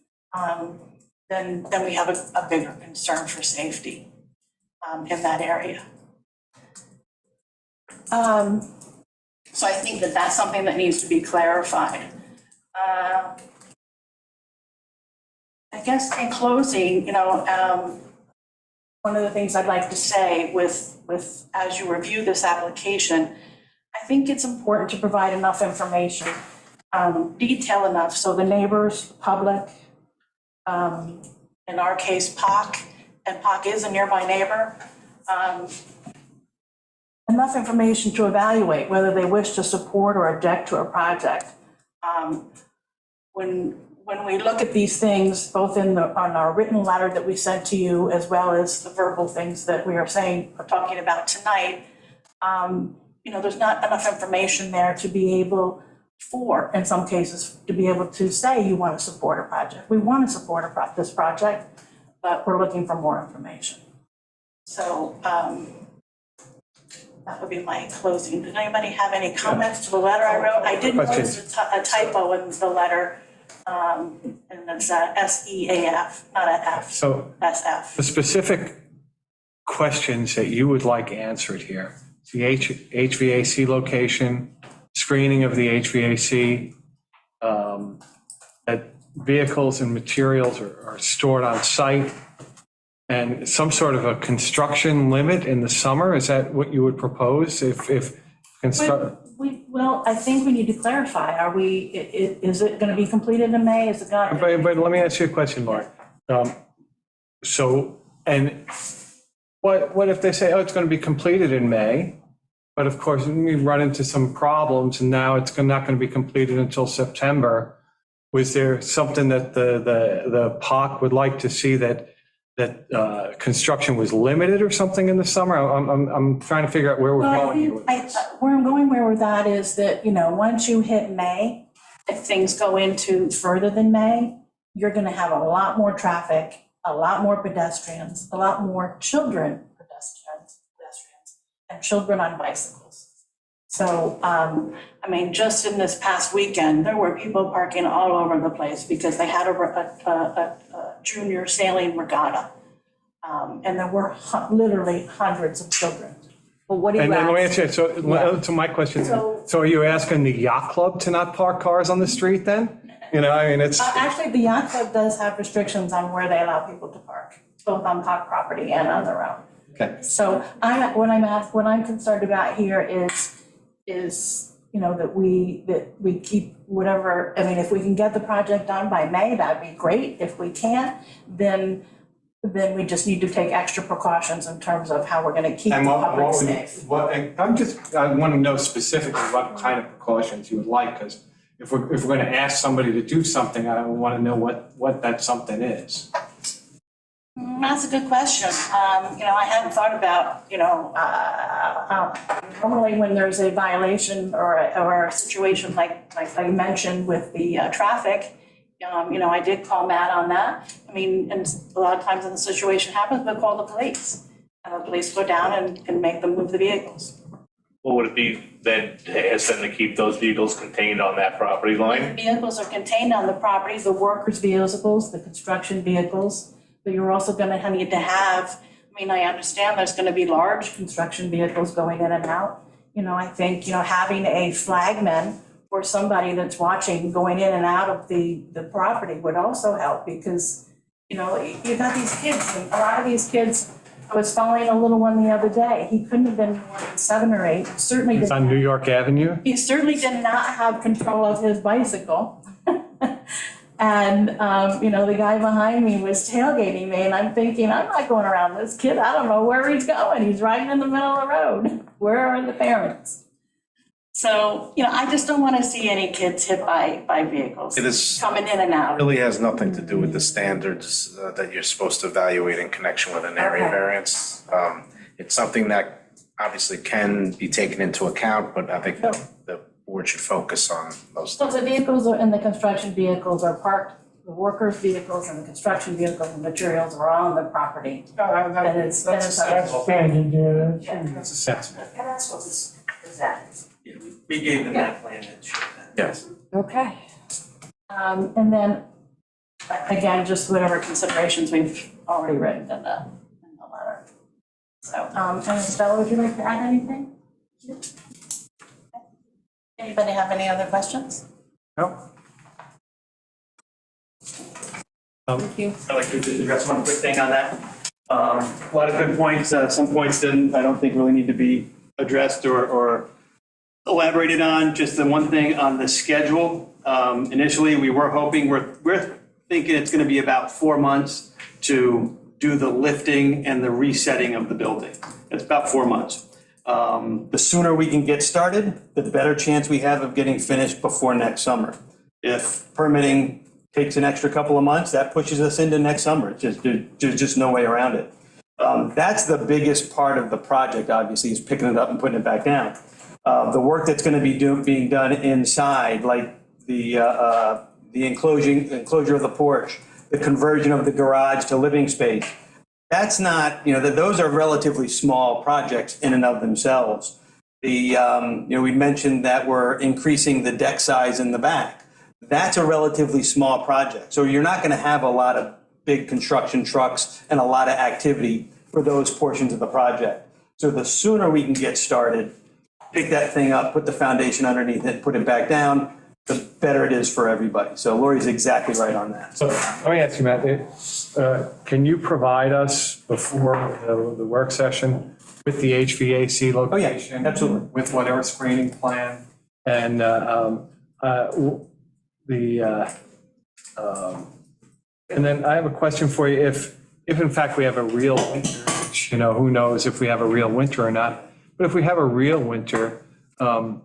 then we have a bigger concern for safety in that area. So I think that that's something that needs to be clarified. I guess in closing, one of the things I'd like to say with as you review this application, I think it's important to provide enough information, detail enough, so the neighbors, the public, in our case, POC, and POC is a nearby neighbor, enough information to evaluate whether they wish to support or object to a project. When we look at these things, both on our written letter that we sent to you, as well as the verbal things that we are talking about tonight, there's not enough information there to be able in some cases, to be able to say you want to support a project. We want to support this project, but we're looking for more information. So that would be my closing. Did anybody have any comments to the letter I wrote? I did notice a typo in the letter, and it's SEAF, not a F. So SF. the specific questions that you would like answered here, the HVAC location, screening of the HVAC, that vehicles and materials are stored on site, and some sort of a construction limit in the summer. Is that what you would propose if Well, I think we need to clarify, is it going to be completed in May? Is it not? But let me ask you a question, Mark. And what if they say, oh, it's going to be completed in May, but of course we run into some problems and now it's not going to be completed until September? Was there something that the POC would like to see that construction was limited or something in the summer? I'm trying to figure out where we're going here with this. Where I'm going with that is that, once you hit May, if things go into further than May, you're going to have a lot more traffic, a lot more pedestrians, a lot more children pedestrians, and children on bicycles. So, just in this past weekend, there were people parking all over the place because they had a junior sailing regatta. And there were literally hundreds of children. Well, what do you And then let me ask? answer, so my question, so are you asking the yacht club to not park cars on the street then? It's. Actually, the yacht club does have restrictions on where they allow people to park, both on POC property and on their own. Okay. So what I'm concerned about here is that we keep whatever, if we can get the project done by May, that'd be great. If we can't, then we just need to take extra precautions in terms of how we're going to keep the public safe. I want to know specifically what kind of precautions you would like, because if we're going to ask somebody to do something, I want to know what that something is. That's a good question. I hadn't thought about, normally when there's a violation or a situation like I mentioned with the traffic, I did call Matt on that. I mean, and a lot of times when the situation happens, we'll call the police. And the police go down and make them move the vehicles. What would it be that has them to keep those vehicles contained on that property The line? vehicles are contained on the property, the workers' vehicles, the construction vehicles, but you're also gonna need to have, I mean, I understand there's gonna be large construction vehicles going in and out. I think, having a flagman or somebody that's watching going in and out of the property would also help because, you've got these kids, and a lot of these kids, I was following a little one the other day. He couldn't have been more than 7 or 8, certainly It's on New York Avenue. he certainly did not have control of his bicycle. And, the guy behind me was tailgating me and I'm thinking, I'm not going around this kid. I don't know where he's going. He's riding in the middle of the road. Where are the parents? So, I just don't want to see any kids hit by vehicles It is, coming in and out. really has nothing to do with the standards that you're supposed to evaluate in connection with an area Okay. variance. It's something that obviously can be taken into account, but I think the board should focus on those. So the vehicles and the construction vehicles are parked, the workers' vehicles and the construction vehicles and materials are on the property. And it's. That's standard, yeah. That's a sensible. And that's what this is at. We gave them that plan that showed that. Yes. Okay. And then, again, just whatever considerations we've already written in the letter. So, and Stella, would you like to add anything? Anybody have any other questions? No. Thank you. I'd like to just address one quick thing on that. A lot of good points, some points I don't think really need to be addressed or elaborated on. Just the one thing on the schedule. Initially, we were hoping, we're thinking it's gonna be about 4 months to do the lifting and the resetting of the building. It's about 4 months. The sooner we can get started, the better chance we have of getting finished before next summer. If permitting takes an extra couple of months, that pushes us into next summer. There's just no way around it. That's the biggest part of the project, obviously, is picking it up and putting it back down. The work that's going to be being done inside, like the enclosure of the porch, the conversion of the garage to living space, that's not, those are relatively small projects in and of themselves. We mentioned that we're increasing the deck size in the back. That's a relatively small project. So you're not going to have a lot of big construction trucks and a lot of activity for those portions of the project. So the sooner we can get started, pick that thing up, put the foundation underneath it, put it back down, the better it is for everybody. So Lori's exactly right on that. So let me ask you, Matt, can you provide us before the work session with the HVAC location? Oh, yeah, absolutely. With whatever screening plan and and then I have a question for you. If in fact we have a real winter, which, who knows if we have a real winter or not, but if we have a real winter, and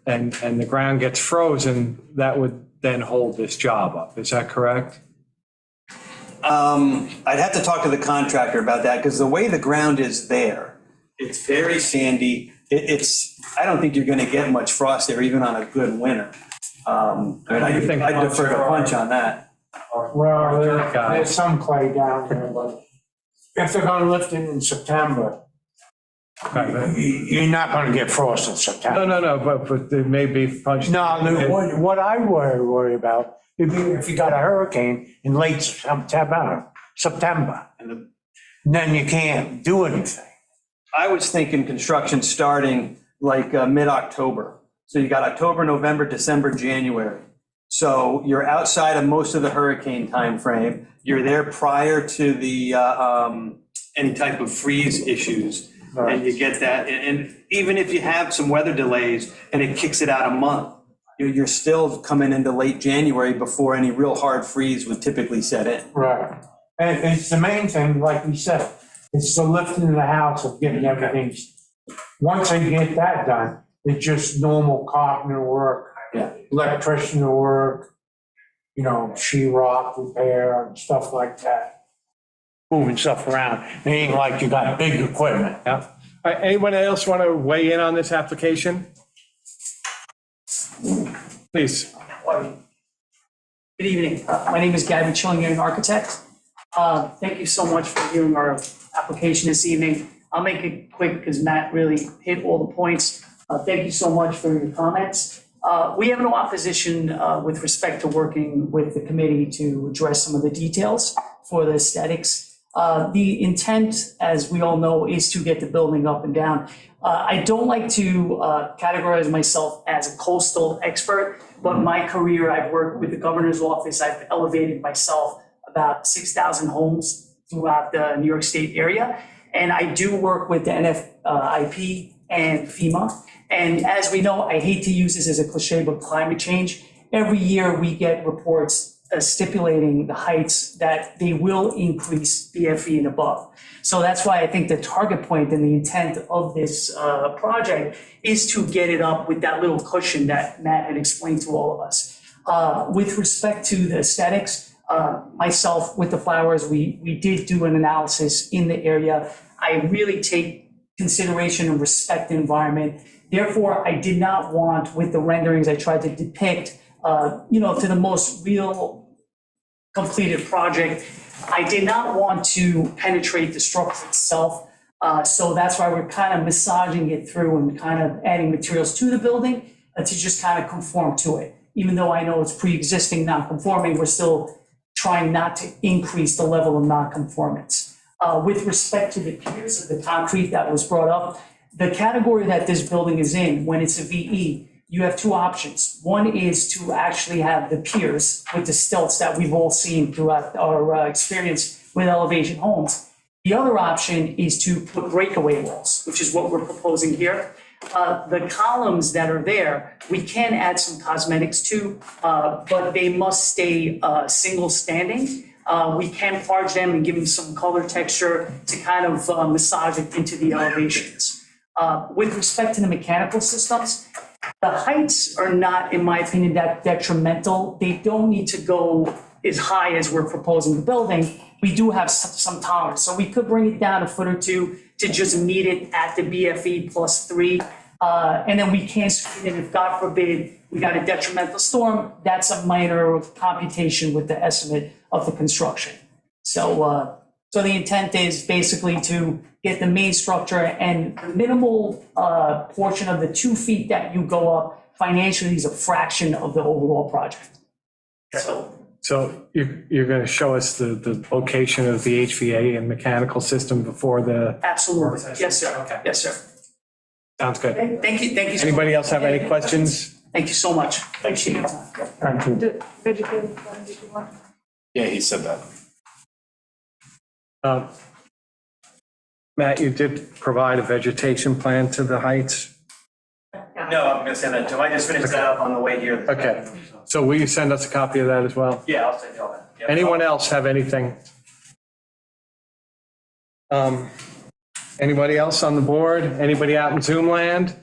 the ground gets frozen, that would then hold this job up. Is that correct? I'd have to talk to the contractor about that because the way the ground is there, it's very sandy. I don't think you're going to get much frost there, even on a good winter. I defer to Punch on that. Well, there's some clay down there, but if they're gonna lift it in September, you're not gonna get frost in September. No, but there may be punch. No, what I worry about, if you got a hurricane in late September, and then you can't do anything. I was thinking construction starting like mid-October. So you got October, November, December, January. So you're outside of most of the hurricane timeframe. You're there prior to the any type of freeze issues, and you get that. And even if you have some weather delays and it kicks it out a month, you're still coming into late January before any real hard freeze would typically set in. Right. And it's the main thing, like we said, it's the lifting of the house of getting everything. Once they get that done, it's just normal carpenter work. Yeah. Electrician work, sheetrock repair and stuff like that. Moving stuff around. It ain't like you got big equipment. Yeah. All right, anyone else want to weigh in on this application? Please. Good evening. My name is Gabby Chillingham, architect. Thank you so much for hearing our application this evening. I'll make it quick because Matt really hit all the points. Thank you so much for your comments. We have no opposition with respect to working with the committee to address some of the details for the aesthetics. The intent, as we all know, is to get the building up and down. I don't like to categorize myself as a coastal expert, but my career, I've worked with the governor's office. I've elevated myself about 6,000 homes throughout the New York State area. And I do work with the NFIP and FEMA. And as we know, I hate to use this as a cliche, but climate change, every year we get reports stipulating the heights that they will increase BFE and above. So that's why I think the target point and the intent of this project is to get it up with that little cushion that Matt had explained to all of us. With respect to the aesthetics, myself with the flowers, we did do an analysis in the area. I really take consideration and respect the environment. Therefore, I did not want, with the renderings I tried to depict, to the most real completed project, I did not want to penetrate the structure itself. So that's why we're kind of massaging it through and kind of adding materials to the building to just kind of conform to it. Even though I know it's pre-existing non-conforming, we're still trying not to increase the level of non-conformance. With respect to the piers of the concrete that was brought up, the category that this building is in, when it's a VE, you have two options. One is to actually have the piers with the stilts that we've all seen throughout our experience with elevation homes. The other option is to put breakaway walls, which is what we're proposing here. The columns that are there, we can add some cosmetics to, but they must stay single standing. We can parge them and give them some color texture to kind of massage it into the elevations. With respect to the mechanical systems, the heights are not, in my opinion, that detrimental. They don't need to go as high as we're proposing the building. We do have some tolerance, so we could bring it down a foot or two to just meet it at the BFE +3. And then we can screen it if, God forbid, we got a detrimental storm. That's a minor computation with the estimate of the construction. So the intent is basically to get the main structure, and the minimal portion of the 2 feet that you go up financially is a fraction of the overall project. So you're going to show us the location of the HVA and mechanical system before the. Absolutely. Yes, sir. Okay. Yes, sir. Sounds good. Okay, thank you. Thank you. Anybody else have any questions? Thank you so much. Appreciate your time. Vegetative plan, did you want? Yeah, he said that. Matt, you did provide a vegetation plan to the heights? No, I'm gonna send that to him. I just finished that up on the way here. Okay, so will you send us a copy of that as well? Yeah, I'll send you all that. Yep. Anyone else have anything? Anybody else on the board? Anybody out in Zoom land?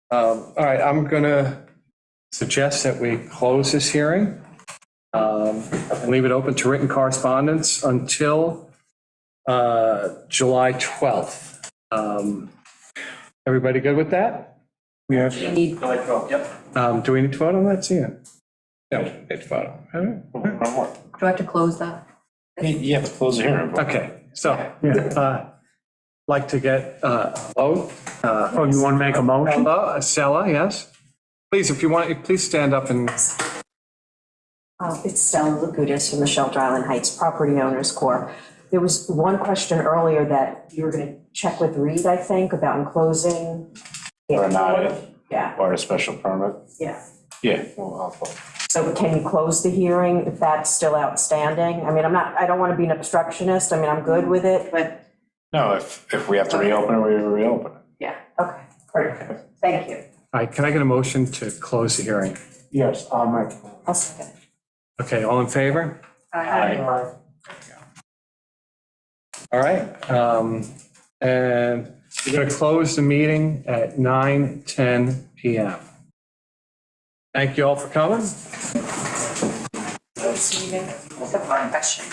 All right, I'm gonna suggest that we close this hearing and leave it open to written correspondence until July 12th. Everybody good with that? We have. Yep. Do we need to vote on that? See it? No, we need to vote. All right. Do I have to close that? You have to close the hearing. Okay, so, like to get a vote. You want to make a motion? Stella, yes? Please, if you want, please stand up and. It's Stella Lagudas from the Shelter Island Heights Property Owners Corp. There was one question earlier that you were going to check with Reed, I think, about enclosing. Or not, Yeah. or a special permit. Yeah. Yeah, well, I'll vote. So can you close the hearing if that's still outstanding? I mean, I don't want to be an obstructionist. I mean, I'm good with it, but. No, if we have to reopen it, we reopen it. Yeah, okay, perfect. Thank you. All right, can I get a motion to close the hearing? Yes, I'll make. I'll second. Okay, all in favor? Aye. All right, and we're going to close the meeting at 9:10 p.m. Thank you all for coming. That's a fun question.